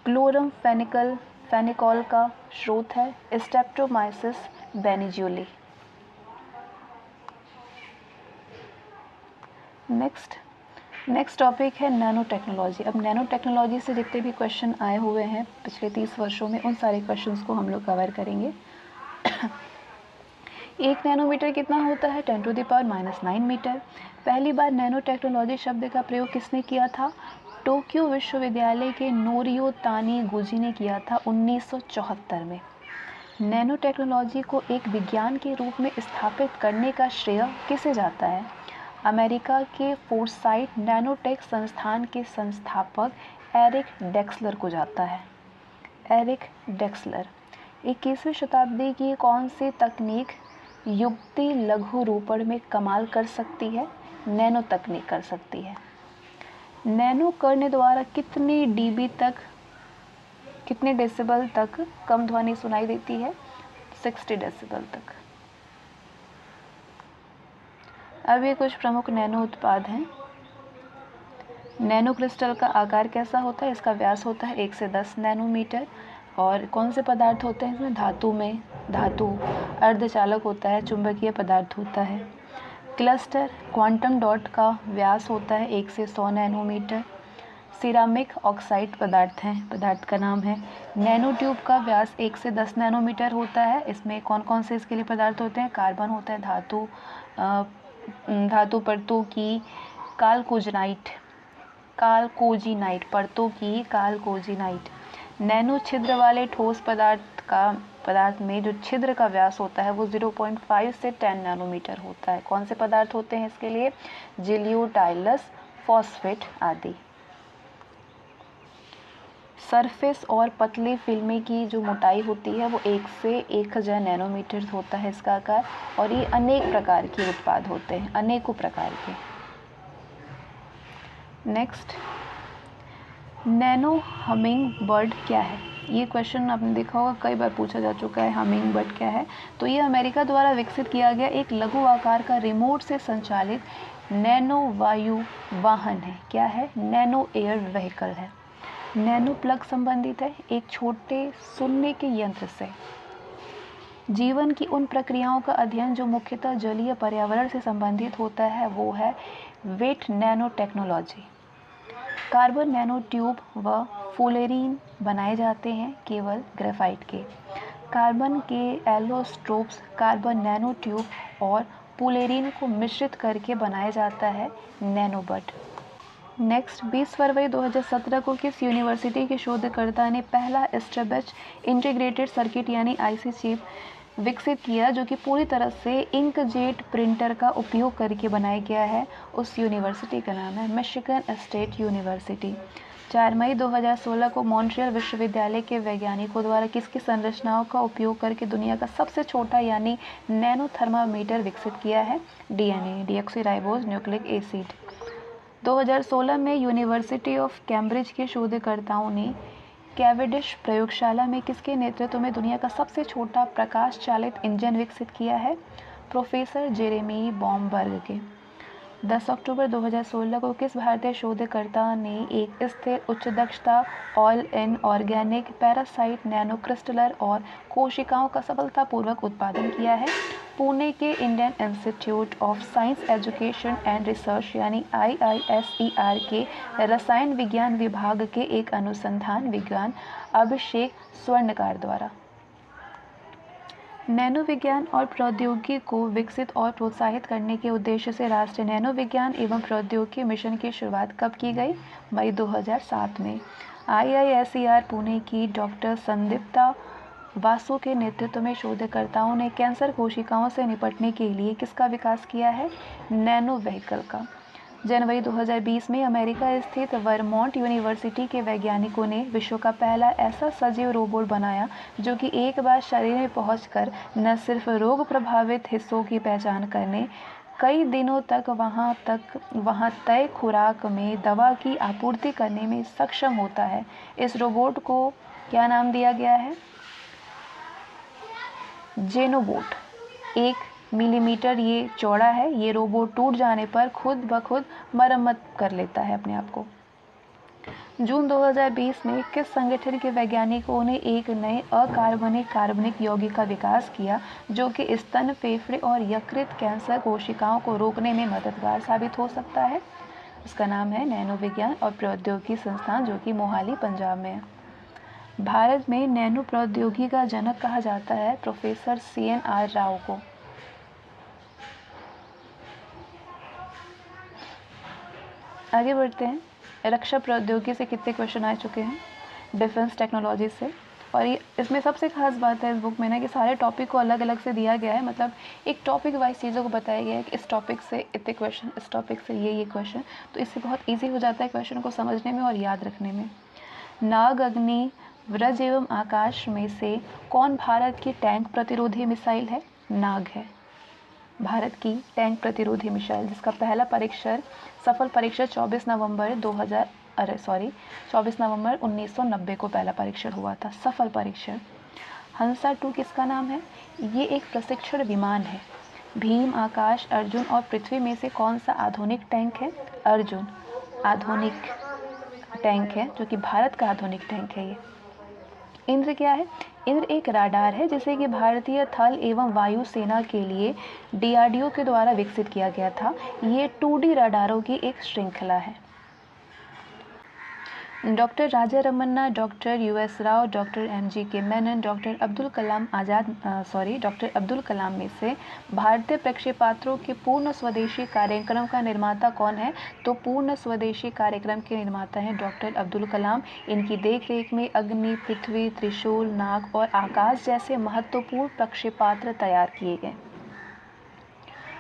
[SPEAKER 1] क्लोरमफेनिकॉल का स्रोत है स्ट्रेप्टोमाइसिस बेनिजुली। नेक्स्ट टॉपिक है नैनो टेक्नोलॉजी। अब नैनो टेक्नोलॉजी से जितने भी क्वेश्चन आए हुए हैं पिछले 30 वर्षों में, उन सारे क्वेश्चंस को हम लोग कवर करेंगे। 1 नैनोमीटर कितना होता है? 10⁻⁻9 मीटर। पहली बार नैनो टेक्नोलॉजी शब्द का प्रयोग किसने किया था? टोक्यो विश्वविद्यालय के नोरियो तानीगुची ने किया था 1974 में। नैनो टेक्नोलॉजी को एक विज्ञान के रूप में स्थापित करने का श्रेय किसे जाता है? अमेरिका के फोर्साइट नैनोटेक संस्थान के संस्थापक एरिक डेक्सलर को जाता है। एरिक डेक्सलर। 21वीं शताब्दी की कौन सी तकनीक युक्ति लघु रूपण में कमाल कर सकती है? नैनो तकनीक कर सकती है। नैनो कर्ण द्वारा कितनी डीबी तक, कितने डेसिबल तक कम ध्वनि सुनाई देती है? 60 डेसिबल तक। अब ये कुछ प्रमुख नैनो उत्पाद हैं। नैनो क्रिस्टल का आकार कैसा होता है? इसका व्यास होता है 1 से 10 नैनोमीटर। और कौन से पदार्थ होते हैं इसमें? धातु अर्धचालक होता है, चुंबकीय पदार्थ होता है। क्लस्टर क्वांटम डॉट का व्यास होता है 1 से 100 नैनोमीटर। सिरामिक ऑक्साइड पदार्थ का नाम है। नैनो ट्यूब का व्यास 1 से 10 नैनोमीटर होता है। इसमें कौन कौन से इसके लिए पदार्थ होते हैं? कार्बन होता है, धातु परतों की कालकोजिनाइट परतों की कालकोजिनाइट। नैनो छिद्र वाले ठोस पदार्थ में जो छिद्र का व्यास होता है वो 0.5 से 10 नैनोमीटर होता है। कौन से पदार्थ होते हैं इसके लिए? जिलियोटाइलस फॉस्फेट आदि। सरफेस और पतली फिल्में की जो मोटाई होती है वो 1 से 1000 नैनोमीटर होता है इसका आकार। और ये अनेक प्रकार के उत्पाद होते हैं, अनेकों प्रकार के। नेक्स्ट, नैनो हमिंग बर्ड क्या है? ये क्वेश्चन आपने देखा होगा, कई बार पूछा जा चुका है। हमिंग बर्ड क्या है? तो ये अमेरिका द्वारा विकसित किया गया एक लघु आकार का रिमोट से संचालित नैनो वायु वाहन है। क्या है? नैनो एयर व्हीकल है। नैनो प्लग संबंधित है एक छोटे सुनने के यंत्र से। जीवन की उन प्रक्रियाओं का अध्ययन जो मुख्यतः जलीय पर्यावरण से संबंधित होता है वो है wet nanotechnology. Carbon nanotube व फुलेरीन बनाए जाते हैं केवल ग्रेफाइट के। कार्बन के एलोस्ट्रोप्स कार्बन नैनो ट्यूब और फुलेरीन को मिश्रित करके बनाया जाता है नैनोबट। नेक्स्ट, 20 फरवरी 2017 को किस यूनिवर्सिटी के शोधकर्ता ने पहला स्ट्रेबेच इंटीग्रेटेड सर्किट यानी आईसी चिप विकसित किया जो कि पूरी तरह से इंकजेट प्रिंटर का उपयोग करके बनाया गया है? उस यूनिवर्सिटी का नाम है मिशिगन स्टेट यूनिवर्सिटी। 4 मई 2016 को मॉन्ट्रियल विश्वविद्यालय के वैज्ञानिकों द्वारा किसकी संरचनाओं का उपयोग करके दुनिया का सबसे छोटा यानी नैनो थर्मामीटर विकसित किया है? DNA deoxyribose nucleic acid. 2016 में यूनिवर्सिटी ऑफ कैम्ब्रिज के शोधकर्ताओं ने कैवेडिश प्रयोगशाला में किसके नेतृत्व में दुनिया का सबसे छोटा प्रकाश चालित इंजन विकसित किया है? प्रोफेसर जेरेमी बॉम्बर्ग के। 10 अक्टूबर 2016 को किस भारतीय शोधकर्ता ने एक स्थिर उच्च दक्षता all inorganic parasite nano crystals और कोशिकाओं का सफलतापूर्वक उत्पादन किया है? पुणे के Indian institute of science education and research यानी IISER के रसायन विज्ञान विभाग के एक अनुसंधान विज्ञान अभिषेक स्वर्णकार द्वारा। नैनो विज्ञान और प्रौद्योगिकी को विकसित और प्रोत्साहित करने के उद्देश्य से राष्ट्रीय नैनो विज्ञान एवं प्रौद्योगिकी मिशन की शुरुआत कब की गई? मई 2007 में। IISER पुणे की डॉक्टर संदीप्ता वासु के नेतृत्व में शोधकर्ताओं ने कैंसर कोशिकाओं से निपटने के लिए किसका विकास किया है? नैनो व्हीकल का। जनवरी 2020 में अमेरिका स्थित वर्मोंट यूनिवर्सिटी के वैज्ञानिकों ने विश्व का पहला ऐसा सजीव रोबोट बनाया जो कि एक बार शरीर में पहुंचकर न सिर्फ रोग प्रभावित हिस्सों की पहचान करने, कई दिनों तक वहां तय खुराक में दवा की आपूर्ति करने में सक्षम होता है। इस रोबोट को क्या नाम दिया गया है? जेनोबोट। 1 मिलीमीटर ये चौड़ा है। ये रोबोट टूट जाने पर खुद ब खुद मरम्मत कर लेता है अपने आप को। जून 2020 में किस संगठन के वैज्ञानिकों ने एक नए अकार्बनिक कार्बनिक यौगिक का विकास किया जो कि स्तन, फेफड़े और यकृत कैंसर कोशिकाओं को रोकने में मददगार साबित हो सकता है? इसका नाम है नैनो विज्ञान और प्रौद्योगिकी संस्थान, जो कि मोहाली, पंजाब में है। भारत में नैनो प्रौद्योगिकी का जनक कहा जाता है प्रोफेसर CNR राव को। आगे बढ़ते हैं। रक्षा प्रौद्योगिकी से कितने क्वेश्चन आ चुके हैं? डिफेंस टेक्नोलॉजी से। और ये इसमें सबसे खास बात है इस बुक में ना कि सारे टॉपिक को अलग अलग से दिया गया है, मतलब एक टॉपिक वाइज चीज़ों को बताया गया है कि इस टॉपिक से इतने क्वेश्चन, इस टॉपिक से ये क्वेश्चन, तो इससे बहुत ईजी हो जाता है क्वेश्चन को समझने में और याद रखने में। नाग, अग्नि, व्रज एवं आकाश में से कौन भारत की टैंक प्रतिरोधी मिसाइल है? नाग है भारत की टैंक प्रतिरोधी मिसाइल, जिसका पहला परीक्षण सफल परीक्षण 24 नवंबर 1990 को पहला परीक्षण हुआ था, सफल परीक्षण। हंसा 2 किसका नाम है? ये एक प्रशिक्षण विमान है। भीम, आकाश, अर्जुन और पृथ्वी में से कौन सा आधुनिक टैंक है? अर्जुन आधुनिक टैंक है, जो कि भारत का आधुनिक टैंक है। ये इंद्र क्या है? इंद्र एक राडार है जिसे कि भारतीय थल एवं वायु सेना के लिए DRDO के द्वारा विकसित किया गया था। ये 2D राडारों की एक श्रृंखला है। Doctor Raja Ramanna, doctor US Rao, doctor MGK Menon, doctor Abdul Kalam में से भारतीय प्रक्षेपात्रों के पूर्ण स्वदेशी कार्यक्रम का निर्माता कौन है? तो पूर्ण स्वदेशी कार्यक्रम के निर्माता हैं डॉक्टर अब्दुल कलाम। इनकी देखरेख में अग्नि, पृथ्वी, त्रिशूल, नाग और आकाश जैसे महत्वपूर्ण प्रक्षेपात्र तैयार किए गए।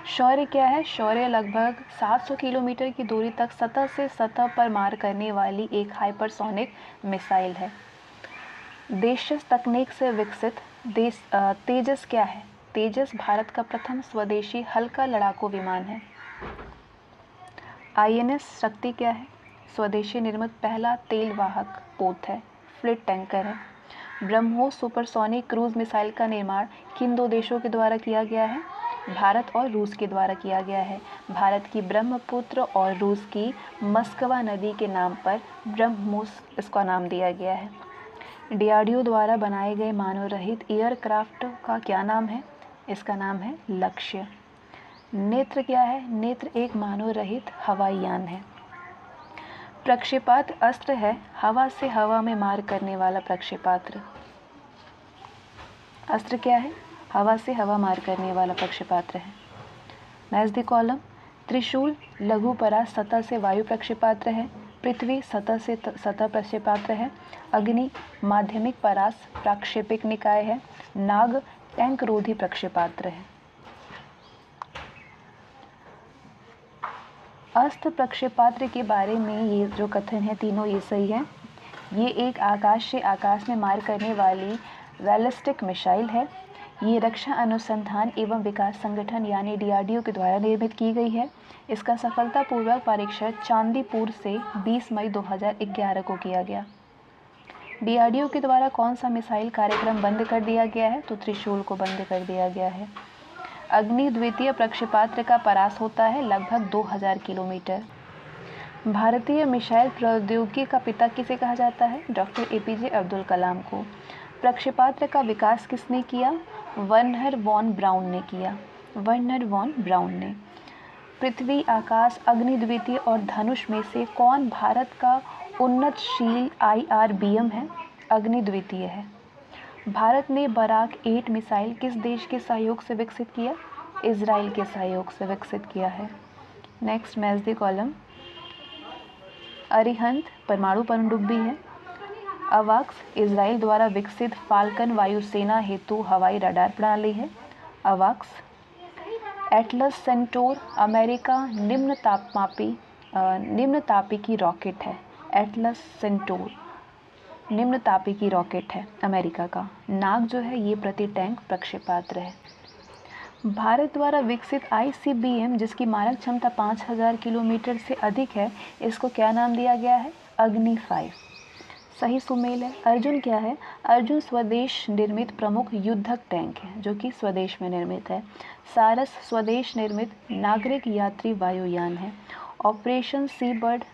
[SPEAKER 1] शौर्य क्या है? शौर्य लगभग 700 किलोमीटर की दूरी तक सतह से सतह पर मार करने वाली एक हाइपरसोनिक मिसाइल है। देशज तकनीक से विकसित तेजस क्या है? तेजस भारत का प्रथम स्वदेशी हल्का लड़ाकू विमान है। INS शक्ति क्या है? स्वदेशी निर्मित पहला तेल वाहक पोत है, फ्लीट टैंकर है। ब्रह्मोस सुपरसोनिक क्रूज मिसाइल का निर्माण किन 2 देशों के द्वारा किया गया है? भारत और रूस के द्वारा किया गया है। भारत की ब्रह्मपुत्र और रूस की मस्कवा नदी के नाम पर ब्रह्मोस इसका नाम दिया गया है। DRDO द्वारा बनाए गए मानव रहित एयरक्राफ्ट का क्या नाम है? इसका नाम है लक्ष्य। नेत्र क्या है? नेत्र एक मानव रहित हवाई यान है। प्रक्षेपात्र अस्त्र है, हवा से हवा में मार करने वाला प्रक्षेपात्र। अस्त्र क्या है? हवा से हवा मार करने वाला प्रक्षेपात्र है। Next column. त्रिशूल लघु परास सतह से वायु प्रक्षेपात्र है। पृथ्वी सतह से सतह प्रक्षेपात्र है। अग्नि माध्यमिक परास प्रक्षेपिक निकाय है। नाग टैंक रोधी प्रक्षेपात्र है। अस्त्र प्रक्षेपात्र के बारे में ये जो कथन है तीनों ये सही है। ये एक आकाश से आकाश में मार करने वाली बैलिस्टिक मिसाइल है। ये रक्षा अनुसंधान एवं विकास संगठन यानी DRDO के द्वारा निर्मित की गई है। इसका सफलतापूर्वक परीक्षण चांदीपुर से 20 मई 2011 को किया गया। DRDO के द्वारा कौन सा मिसाइल कार्यक्रम बंद कर दिया गया है? तो त्रिशूल को बंद कर दिया गया है। अग्नि द्वितीय प्रक्षेपास्त्र का परास होता है लगभग 2000 किलोमीटर। भारतीय मिसाइल प्रौद्योगिकी का पिता किसे कहा जाता है? डॉक्टर एपीजे अब्दुल कलाम को। प्रक्षेपास्त्र का विकास किसने किया? वर्नर वॉन ब्राउन ने किया। वर्नर वॉन ब्राउन ने। पृथ्वी, आकाश, अग्नि द्वितीय और धनुष में से कौन भारत का उन्नतशील IRBM है? अग्नि द्वितीय है। भारत ने बराक 8 मिसाइल किस देश के सहयोग से विकसित किया? इजराइल के सहयोग से विकसित किया है। Next match the column. Arihant परमाणु पनडुब्बी है। अवाक्स इजराइल द्वारा विकसित फाल्कन वायुसेना हेतु हवाई रडार प्रणाली है। अवाक्स। एटलस सेंटोर अमेरिका निम्न तापिकी रॉकेट है। एटलस सेंटोर निम्न तापिकी रॉकेट है अमेरिका का। नाग जो है ये प्रति टैंक प्रक्षेपास्त्र है। भारत द्वारा विकसित ICBM जिसकी मारक क्षमता 5000 किलोमीटर से अधिक है, इसको क्या नाम दिया गया है? अग्नि 5। सही सुमेल है। अर्जुन क्या है? अर्जुन स्वदेश निर्मित प्रमुख युद्धक टैंक है जो कि स्वदेश में निर्मित है। सारस स्वदेश निर्मित नागरिक यात्री वायुयान है। ऑपरेशन सी बर्ड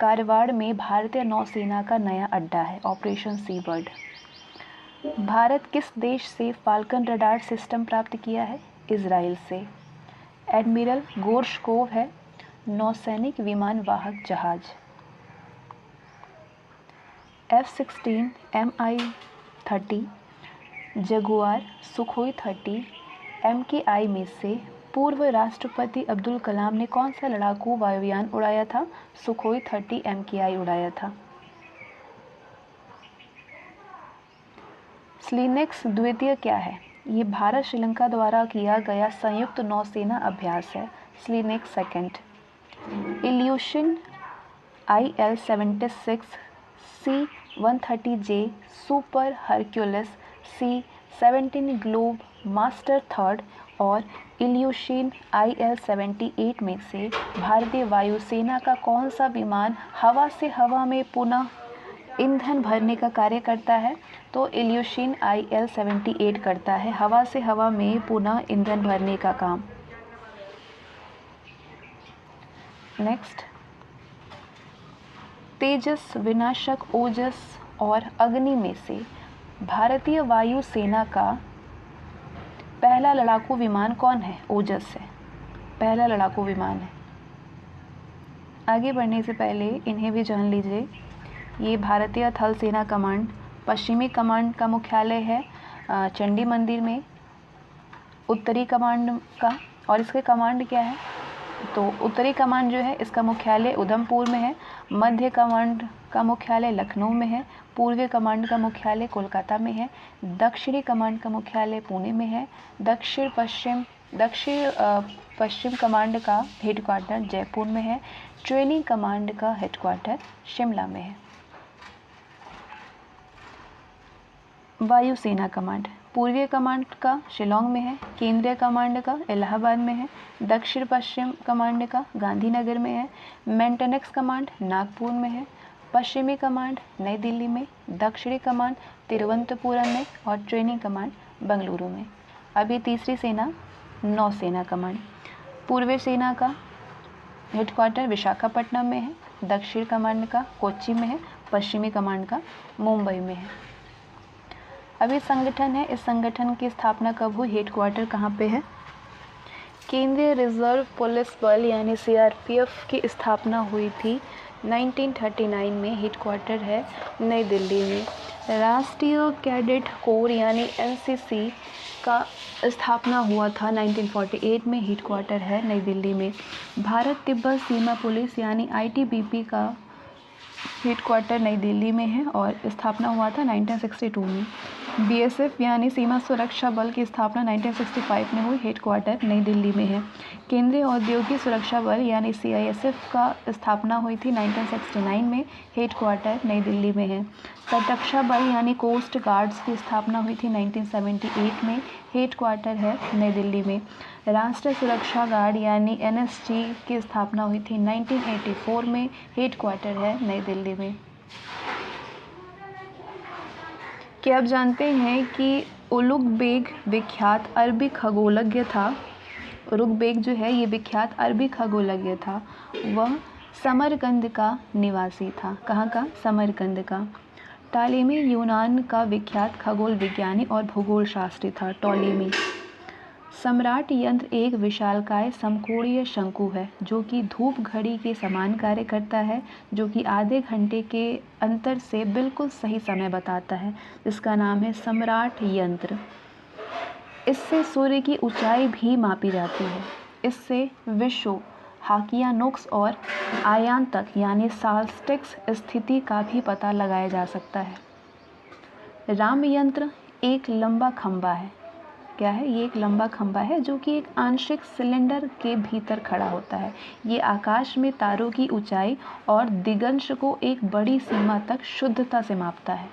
[SPEAKER 1] कारवाड़ में भारतीय नौसेना का नया अड्डा है। Operation C bird. भारत किस देश से फाल्कन रडार सिस्टम प्राप्त किया है? इजराइल से। एडमिरल गोर्शकोव है नौसैनिक विमान वाहक जहाज। F-16 Mi-30 Jaguar Sukhoi 30 MKI में से पूर्व राष्ट्रपति अब्दुल कलाम ने कौन सा लड़ाकू वायुयान उड़ाया था? सुखोई 30 MKI उड़ाया था। स्लिनेक्स द्वितीय क्या है? ये भारत श्रीलंका द्वारा किया गया संयुक्त नौसेना अभ्यास है। SLINEX second. Evolution IL-76 C-130J super Hercules C-17 globe master third और इल्यूशन IL-78 में से भारतीय वायुसेना का कौन सा विमान हवा से हवा में पुनः ईंधन भरने का कार्य करता है? तो इल्यूशन IL-78 करता है हवा से हवा में पुनः ईंधन भरने का काम। नेक्स्ट। तेजस, विनाशक, ओजस और अग्नि में से भारतीय वायुसेना का पहला लड़ाकू विमान कौन है? ओजस है, पहला लड़ाकू विमान है। आगे बढ़ने से पहले इन्हें भी जान लीजिए। ये भारतीय थल सेना कमांड पश्चिमी कमांड का मुख्यालय है चंडी मंदिर में। उत्तरी कमांड का और इसके कमांड क्या है? तो उत्तरी कमांड जो है इसका मुख्यालय उधमपुर में है। मध्य कमांड का मुख्यालय लखनऊ में है। पूर्वी कमांड का मुख्यालय कोलकाता में है। दक्षिणी कमांड का मुख्यालय पुणे में है। दक्षिण पश्चिम कमांड का हेडक्वार्टर जयपुर में है। ट्रेनिंग कमांड का हेडक्वार्टर शिमला में है। वायुसेना कमांड पूर्वी कमांड का शिलोंग में है। केंद्रीय कमांड का इलाहाबाद में है। दक्षिण पश्चिम कमांड का गांधीनगर में है। मेंटेनेक्स कमांड नागपुर में है। पश्चिमी कमांड नई दिल्ली में। दक्षिणी कमांड तिरुवनंतपुरम में और ट्रेनिंग कमांड बेंगलुरु में। अभी तीसरी सेना नौसेना कमांड पूर्वी सेना का हेडक्वार्टर विशाखापट्टनम में है। दक्षिण कमांड का कोच्चि में है। पश्चिमी कमांड का मुंबई में है। अभी संगठन है, इस संगठन की स्थापना कब हुई? हेडक्वार्टर कहाँ पे है? केंद्रीय रिजर्व पुलिस बल यानी CRPF की स्थापना हुई थी 1939 में। हेडक्वार्टर है नई दिल्ली में। राष्ट्रीय कैडेट कोर यानी NCC का स्थापना हुआ था 1948 में। हेडक्वार्टर है नई दिल्ली में। भारत तिब्बत सीमा पुलिस यानी ITBP का हेडक्वार्टर नई दिल्ली में है और स्थापना हुआ था 1962 में। BSF यानी सीमा सुरक्षा बल की स्थापना 1965 में हुई। हेडक्वार्टर नई दिल्ली में है। केंद्रीय औद्योगिक सुरक्षा बल यानी CISF का स्थापना हुई थी 1969 में। हेडक्वार्टर नई दिल्ली में है। तटरक्षा बल यानी कोस्ट गार्ड्स की स्थापना हुई थी 1978 में। हेडक्वार्टर है नई दिल्ली में। राष्ट्रीय सुरक्षा गार्ड यानी NSG की स्थापना हुई थी 1984 में। हेडक्वार्टर है नई दिल्ली में। क्या आप जानते हैं कि उलुग बेग विख्यात अरबी खगोलज्ञ था? उलुग बेग जो है ये विख्यात अरबी खगोलज्ञ था। वह समरकंद का निवासी था। कहाँ का? समरकंद का। टॉलेमी यूनान का विख्यात खगोल विज्ञानी और भूगोल शास्त्री था। टॉलेमी। सम्राट यंत्र एक विशालकाय समकोणीय शंकु है जो कि धूप घड़ी के समान कार्य करता है, जो कि आधे घंटे के अंतर से बिल्कुल सही समय बताता है। इसका नाम है सम्राट यंत्र। इससे सूर्य की ऊंचाई भी मापी जाती है। इससे विश्व, हाकियानोक्स और आयान तक यानी साल्स्टिक्स स्थिति का भी पता लगाया जा सकता है। राम यंत्र एक लंबा खंभा है। क्या है? ये एक लंबा खंभा है जो कि एक आंशिक सिलेंडर के भीतर खड़ा होता है। ये आकाश में तारों की ऊंचाई और दिगंश को एक बड़ी सीमा तक शुद्धता से मापता है।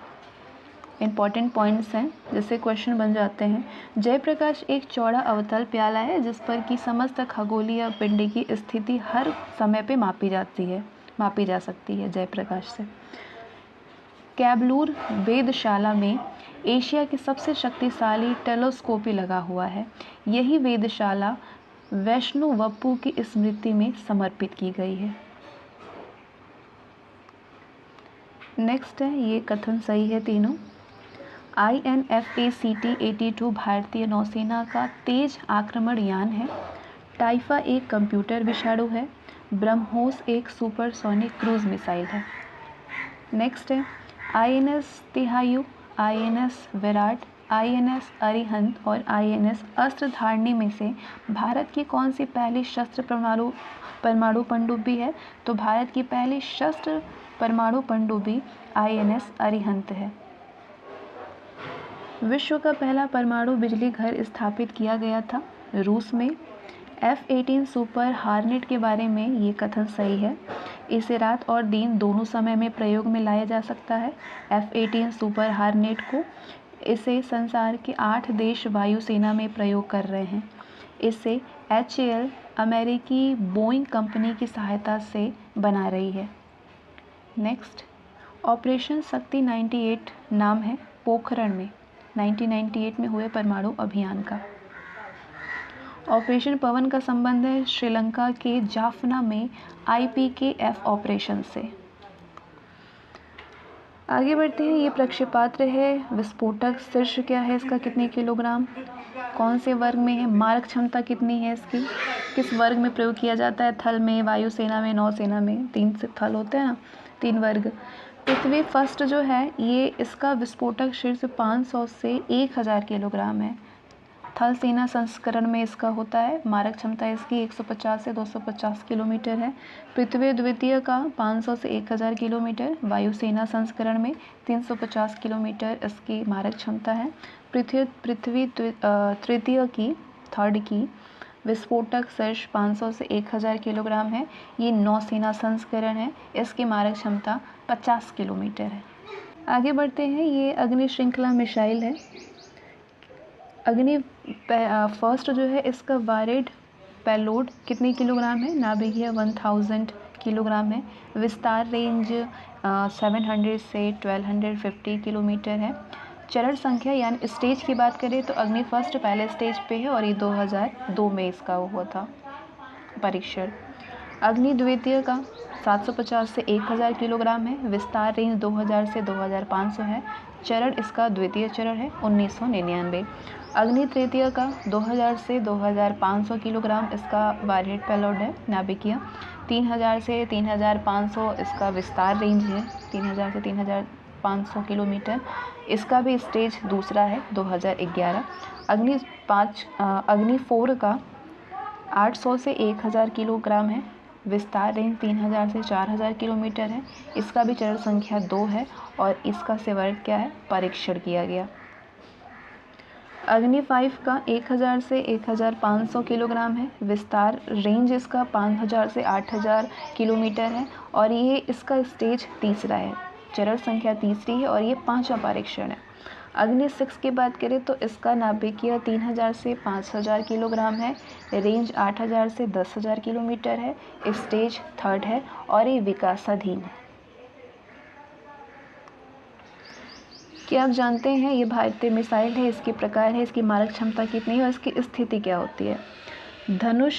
[SPEAKER 1] इंपॉर्टेंट पॉइंट्स हैं जिससे क्वेश्चन बन जाते हैं। जयप्रकाश एक चौड़ा अवतल प्याला है जिस पर कि समस्त खगोलीय पिंड की स्थिति हर समय पे मापी जा सकती है जयप्रकाश से। कैबलूर वेधशाला में एशिया की सबसे शक्तिशाली टेलीस्कोपी लगा हुआ है। यही वेधशाला वैष्णो वप्पू की स्मृति में समर्पित की गई है। नेक्स्ट है, ये कथन सही है तीनों। INFACT-82 भारतीय नौसेना का तेज आक्रमण यान है। टाइफा एक कंप्यूटर विषाणु है। ब्रह्मोस एक सुपरसोनिक क्रूज मिसाइल है। नेक्स्ट है, INS तिहायु, INS Virat, INS Arihant और INS अस्त्रधारणी में से भारत की कौन सी पहली शस्त्र परमाणु पनडुब्बी है? तो भारत की पहली शस्त्र परमाणु पनडुब्बी INS अरिहंत है। विश्व का पहला परमाणु बिजली घर स्थापित किया गया था रूस में। F-18 सुपर हार्नेट के बारे में ये कथन सही है। इसे रात और दिन दोनों समय में प्रयोग में लाया जा सकता है। F-18 सुपर हार्नेट को इसे संसार के 8 देश वायुसेना में प्रयोग कर रहे हैं। इसे HAL अमेरिकी बोइंग कंपनी की सहायता से बना रही है। नेक्स्ट, ऑपरेशन शक्ति 98 नाम है पोखरण में 1998 में हुए परमाणु अभियान का। ऑपरेशन पवन का संबंध है श्रीलंका के जाफना में IPKF ऑपरेशन से। आगे बढ़ते हैं। ये प्रक्षेपास्त्र है। विस्फोटक शीर्ष क्या है इसका? कितने किलोग्राम? कौन से वर्ग में है? मारक क्षमता कितनी है इसकी? किस वर्ग में प्रयोग किया जाता है? थल में, वायुसेना में, नौसेना में। 3 से थल होते हैं ना, 3 वर्ग। पृथ्वी फर्स्ट जो है ये इसका विस्फोटक शीर्ष 500 से 1000 किलोग्राम है। थल सेना संस्करण में इसका होता है। मारक क्षमता इसकी 150 से 250 किलोमीटर है। पृथ्वी द्वितीय का 500 से 1000 किलोमीटर। वायुसेना संस्करण में 350 किलोमीटर इसकी मारक क्षमता है। पृथ्वी तृतीय की, थर्ड की विस्फोटक शीर्ष 500 से 1000 किलोग्राम है। ये नौसेना संस्करण है। इसकी मारक क्षमता 50 किलोमीटर है। आगे बढ़ते हैं। ये अग्नि श्रृंखला मिसाइल है। अग्नि फर्स्ट जो है इसका वारेड पेलोड कितने किलोग्राम है? नाभिकीय 1000 किलोग्राम है। विस्तार रेंज 700 से 1250 किलोमीटर है। चरण संख्या यानी स्टेज की बात करें तो अग्नि फर्स्ट पहले स्टेज पे है और ये 2002 में इसका हुआ था परीक्षण। अग्नि द्वितीय का 750 से 1000 किलोग्राम है। विस्तार रेंज 2000 से 2500 है। चरण इसका द्वितीय चरण है 1999। अग्नि तृतीय का 2000 से 2500 किलोग्राम इसका वारेड पेलोड है नाभिकीय। 3000 से 3500 इसका विस्तार रेंज है। 3000 से 3500 किलोमीटर। इसका भी स्टेज दूसरा है 2011। अग्नि 4 का 800 से 1000 किलोग्राम है। विस्तार रेंज 3000 से 4000 किलोमीटर है। इसका भी चरण संख्या 2 है और इसका सेवर्ट क्या है? परीक्षण किया गया। अग्नि 5 का 1000 से 1500 किलोग्राम है। विस्तार रेंज इसका 5000 से 8000 किलोमीटर है और ये इसका स्टेज तीसरा है। चरण संख्या तीसरी है और ये 5वां परीक्षण है। अग्नि 6 की बात करें तो इसका नाभिकीय 3000 से 5000 किलोग्राम है। रेंज 8000 से 10000 किलोमीटर है। स्टेज थर्ड है और ये विकासाधीन है। कि आप जानते हैं ये भारतीय मिसाइल है, इसके प्रकार है, इसकी मारक क्षमता कितनी है और इसकी स्थिति क्या होती है। धनुष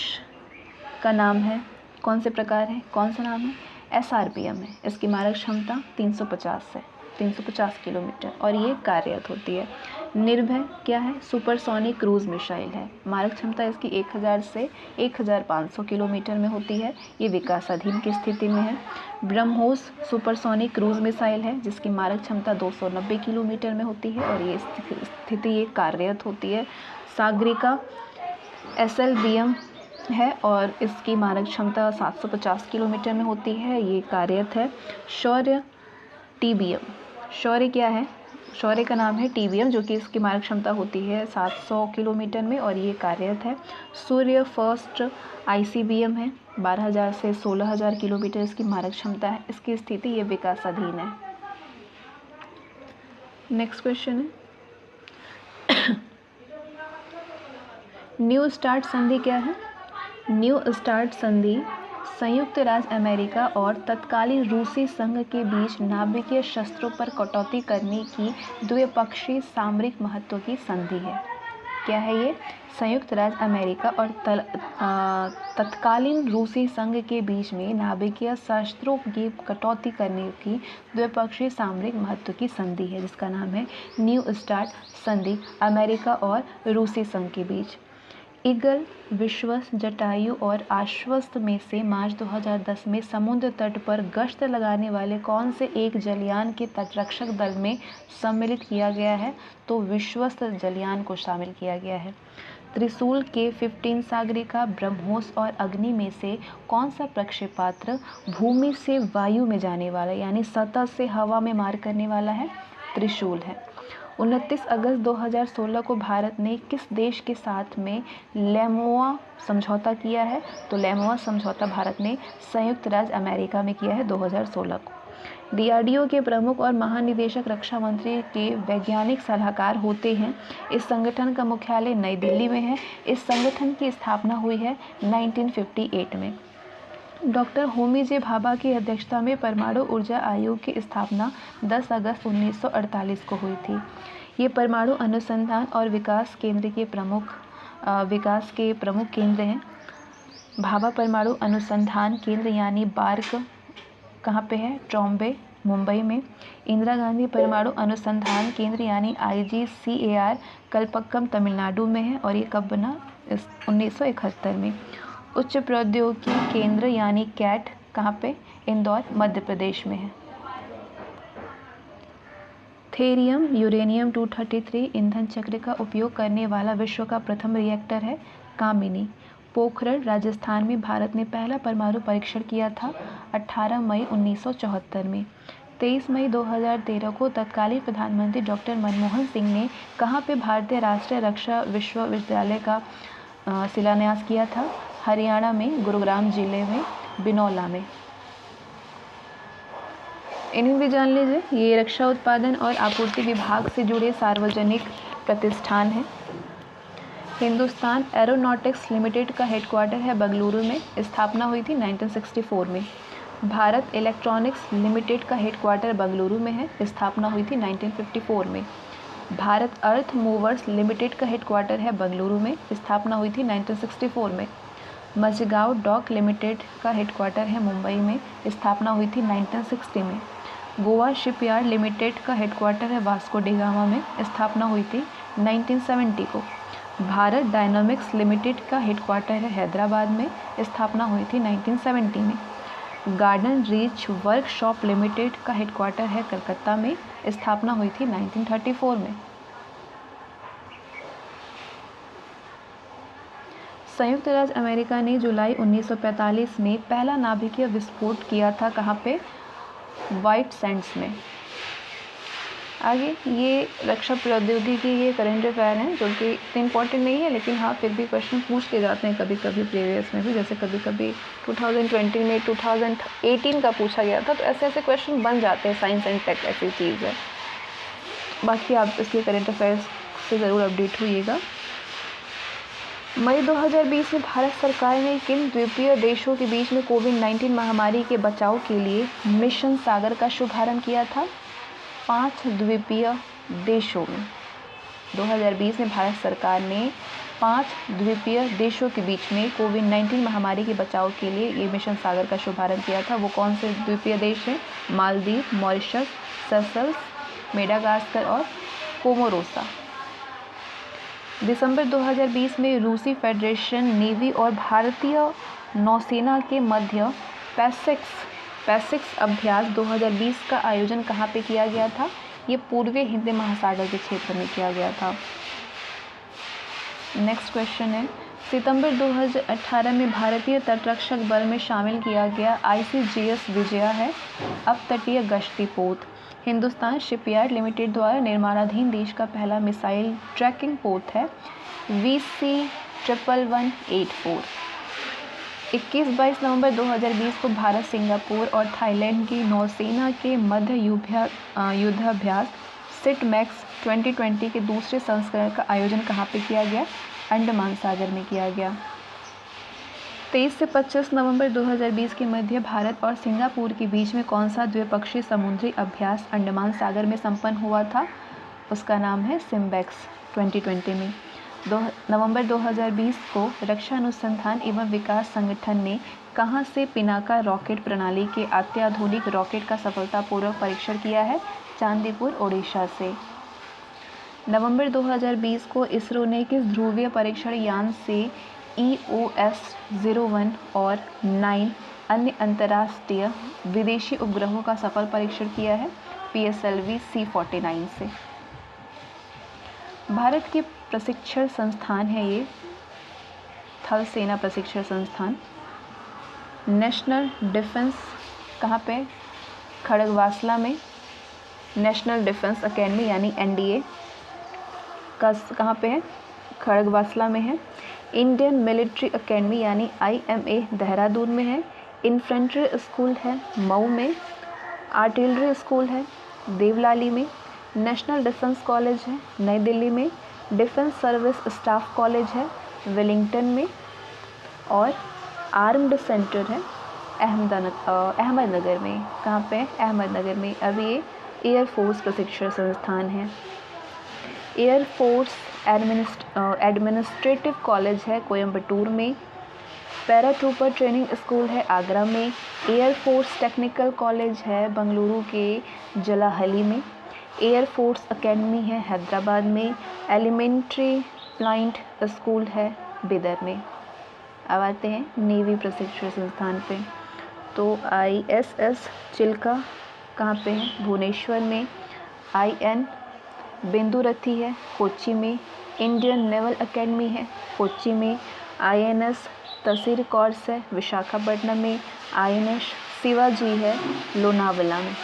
[SPEAKER 1] का नाम है, कौन से प्रकार है, कौन सा नाम है, SRBM है। इसकी मारक क्षमता 350 है, 350 किलोमीटर और ये कार्यरत होती है। निर्भय क्या है, सुपरसोनिक क्रूज मिसाइल है। मारक क्षमता इसकी 1000 से 1500 किलोमीटर में होती है। ये विकासाधीन की स्थिति में है। ब्रह्मोस सुपरसोनिक क्रूज मिसाइल है जिसकी मारक क्षमता 290 किलोमीटर में होती है और ये स्थिति ये कार्यरत होती है। सागरिका SLBM है और इसकी मारक क्षमता 750 किलोमीटर में होती है, ये कार्यरत है। शौर्य TBM, शौर्य क्या है, शौर्य का नाम है TBM जो कि इसकी मारक क्षमता होती है 700 किलोमीटर में और ये कार्यरत है। सूर्य फर्स्ट ICBM है, 12000 से 16000 किलोमीटर इसकी मारक क्षमता है। इसकी स्थिति ये विकासाधीन है। नेक्स्ट क्वेश्चन है न्यू स्टार्ट संधि क्या है। न्यू स्टार्ट संधि संयुक्त राज्य अमेरिका और तत्कालीन रूसी संघ के बीच नाभिकीय शस्त्रों पर कटौती करने की द्विपक्षीय सामरिक महत्व की संधि है। क्या है ये, संयुक्त राज्य अमेरिका और तत्कालीन रूसी संघ के बीच में नाभिकीय शस्त्रों की कटौती करने की द्विपक्षीय सामरिक महत्व की संधि है जिसका नाम है न्यू स्टार्ट संधि, अमेरिका और रूसी संघ के बीच। ईगल, विश्वस्त, जटायु और आश्वस्त में से मार्च 2010 में समुद्र तट पर गश्त लगाने वाले कौन से एक जलयान के तटरक्षक दल में सम्मिलित किया गया है, तो विश्वस्त जलयान को शामिल किया गया है। त्रिशूल के 15 सागरिका, ब्रह्मोस और अग्नि में से कौन सा प्रक्षेपास्त्र भूमि से वायु में जाने वाला यानी सतह से हवा में मार करने वाला है, त्रिशूल है। 29 अगस्त 2016 को भारत ने किस देश के साथ में लेमुआ समझौता किया है, तो लेमुआ समझौता भारत ने संयुक्त राज्य अमेरिका में किया है 2016 को। DRDO के प्रमुख और महानिदेशक रक्षा मंत्री के वैज्ञानिक सलाहकार होते हैं। इस संगठन का मुख्यालय नई दिल्ली में है। इस संगठन की स्थापना हुई है 1958 में। डॉक्टर होमी जे भाभा की अध्यक्षता में परमाणु ऊर्जा आयोग की स्थापना 10 अगस्त 1948 को हुई थी। ये परमाणु अनुसंधान और विकास के प्रमुख केंद्र हैं। भाभा परमाणु अनुसंधान केंद्र यानी बार्क कहाँ पे है, ट्रॉम्बे, मुंबई में। इंदिरा गांधी परमाणु अनुसंधान केंद्र यानी IGCAR कलपक्कम, तमिलनाडु में है और ये कब बना, 1971 में। उच्च प्रौद्योगिकी केंद्र यानी CAT कहाँ पे, इंदौर, मध्य प्रदेश में है। थेरियम यूरेनियम 233 ईंधन चक्र का उपयोग करने वाला विश्व का प्रथम रिएक्टर है कामिनी। पोखरण, राजस्थान में भारत ने पहला परमाणु परीक्षण किया था 18 मई 1974 में। 23 मई 2013 को तत्कालीन प्रधानमंत्री डॉक्टर मनमोहन सिंह ने कहाँ पे भारतीय राष्ट्रीय रक्षा विश्वविद्यालय का शिलान्यास किया था, हरियाणा में, गुरुग्राम जिले में, बिनौला में। इन्हें भी जान लीजिए, ये रक्षा उत्पादन और आपूर्ति विभाग से जुड़े सार्वजनिक प्रतिष्ठान हैं। हिंदुस्तान एरोनॉटिक्स लिमिटेड का हेडक्वार्टर है बेंगलुरु में, स्थापना हुई थी 1964 में। भारत इलेक्ट्रॉनिक्स लिमिटेड का हेडक्वार्टर बेंगलुरु में है, स्थापना हुई थी 1954 में। भारत अर्थ मूवर्स लिमिटेड का हेडक्वार्टर है बेंगलुरु में, स्थापना हुई थी 1964 में। मझगांव डॉक लिमिटेड का हेडक्वार्टर है मुंबई में, स्थापना हुई थी 1960 में। गोवा शिपयार्ड लिमिटेड का हेडक्वार्टर है वास्को डी गामा में, स्थापना हुई थी 1970 को। भारत डायनामिक्स लिमिटेड का हेडक्वार्टर है हैदराबाद में, स्थापना हुई थी 1970 में। गार्डन रीच वर्कशॉप लिमिटेड का हेडक्वार्टर है कलकत्ता में, स्थापना हुई थी 1934 में। संयुक्त राज्य अमेरिका ने जुलाई 1945 में पहला नाभिकीय विस्फोट किया था कहाँ पे, व्हाइट सैंड्स में। आगे ये रक्षा प्रौद्योगिकी के करंट अफेयर हैं जो कि इतने इम्पोर्टेंट नहीं है, लेकिन हाँ फिर भी क्वेश्चन पूछ ले जाते हैं कभी कभी प्रीवियस में भी, जैसे कभी कभी 2020 में 2018 का पूछा गया था, तो ऐसे ऐसे क्वेश्चन बन जाते हैं। साइंस एंड टेक ऐसी चीज़ है। बाकी आप इसके करंट अफेयर्स से ज़रूर अपडेट होइएगा। मई 2020 में भारत सरकार ने किन द्वीपीय देशों के बीच में कोविड-19 महामारी के बचाव के लिए मिशन सागर का शुभारंभ किया था। 5 द्वीपीय देशों में 2020 में भारत सरकार ने 5 द्वीपीय देशों के बीच में कोविड-19 महामारी के बचाव के लिए ये मिशन सागर का शुभारंभ किया था। वो कौन से द्वीपीय देश हैं? मालदीव, मॉरिशस, सेशल्स, मेडागास्कर और कोमोरोसा। दिसंबर 2020 में रूसी फेडरेशन नेवी और भारतीय नौसेना के मध्य पैसिक्स अभ्यास 2020 का आयोजन कहाँ पे किया गया था? ये पूर्वी हिंद महासागर के क्षेत्र में किया गया था। नेक्स्ट क्वेश्चन है, सितंबर 2018 में भारतीय तटरक्षक बल में शामिल किया गया ICGS विजया है अपतटीय गश्ती पोत। हिंदुस्तान शिपयार्ड लिमिटेड द्वारा निर्माणाधीन देश का पहला मिसाइल ट्रैकिंग पोत है VC-11184। 21-22 नवंबर 2020 को भारत, सिंगापुर और थाईलैंड की नौसेना के मध्य युद्धाभ्यास सिटमैक्स 2020 के दूसरे संस्करण का आयोजन कहाँ पे किया गया? अंडमान सागर में किया गया। 23 से 25 नवंबर 2020 के मध्य भारत और सिंगापुर के बीच में कौन सा द्विपक्षीय समुद्री अभ्यास अंडमान सागर में संपन्न हुआ था? उसका नाम है सिम्बैक्स 2020 में। नवंबर 2020 को रक्षा अनुसंधान एवं विकास संगठन ने कहां से पिनाका रॉकेट प्रणाली के अत्याधुनिक रॉकेट का सफलतापूर्वक परीक्षण किया है? चांदीपुर, ओडिशा से। नवंबर 2020 को इसरो ने किस ध्रुवीय परीक्षण यान से EOS-01 और 9 अन्य अंतर्राष्ट्रीय विदेशी उपग्रहों का सफल परीक्षण किया है? PSLV C-49 से। भारत के प्रशिक्षण संस्थान है ये थल सेना प्रशिक्षण संस्थान। नेशनल डिफेंस कहाँ पे? खड़गवासला में। नेशनल डिफेंस एकेडमी यानी NDA का कहाँ पे है? खड़गवासला में है। इंडियन मिलिट्री एकेडमी यानी IMA देहरादून में है। इन्फेंट्री स्कूल है मऊ में। आर्टिलरी स्कूल है देवलाली में। नेशनल डिफेंस कॉलेज है नई दिल्ली में। डिफेंस सर्विस स्टाफ कॉलेज है वेलिंगटन में। और आर्म्ड सेंटर है अहमदनगर में। कहाँ पे? अहमदनगर में। अभी ये एयरफोर्स प्रशिक्षण संस्थान है। एयरफोर्स एडमिनिस्ट्रेटिव कॉलेज है कोयम्बटूर में। पैराट्रूपर ट्रेनिंग स्कूल है आगरा में। एयरफोर्स टेक्निकल कॉलेज है बंगलुरु के जलाहली में। एयरफोर्स एकेडमी है हैदराबाद में। एलिमेंट्री फ्लाइट स्कूल है बिदर में। अब आते हैं नेवी प्रशिक्षण संस्थान पे। तो ISS चिल्का कहाँ पे है? भुवनेश्वर में। IN बिंदुरथी है कोच्चि में। इंडियन नेवल एकेडमी है कोच्चि में। INS तसीर कॉर्स है विशाखापट्टनम में। INS शिवाजी है लोनावला में।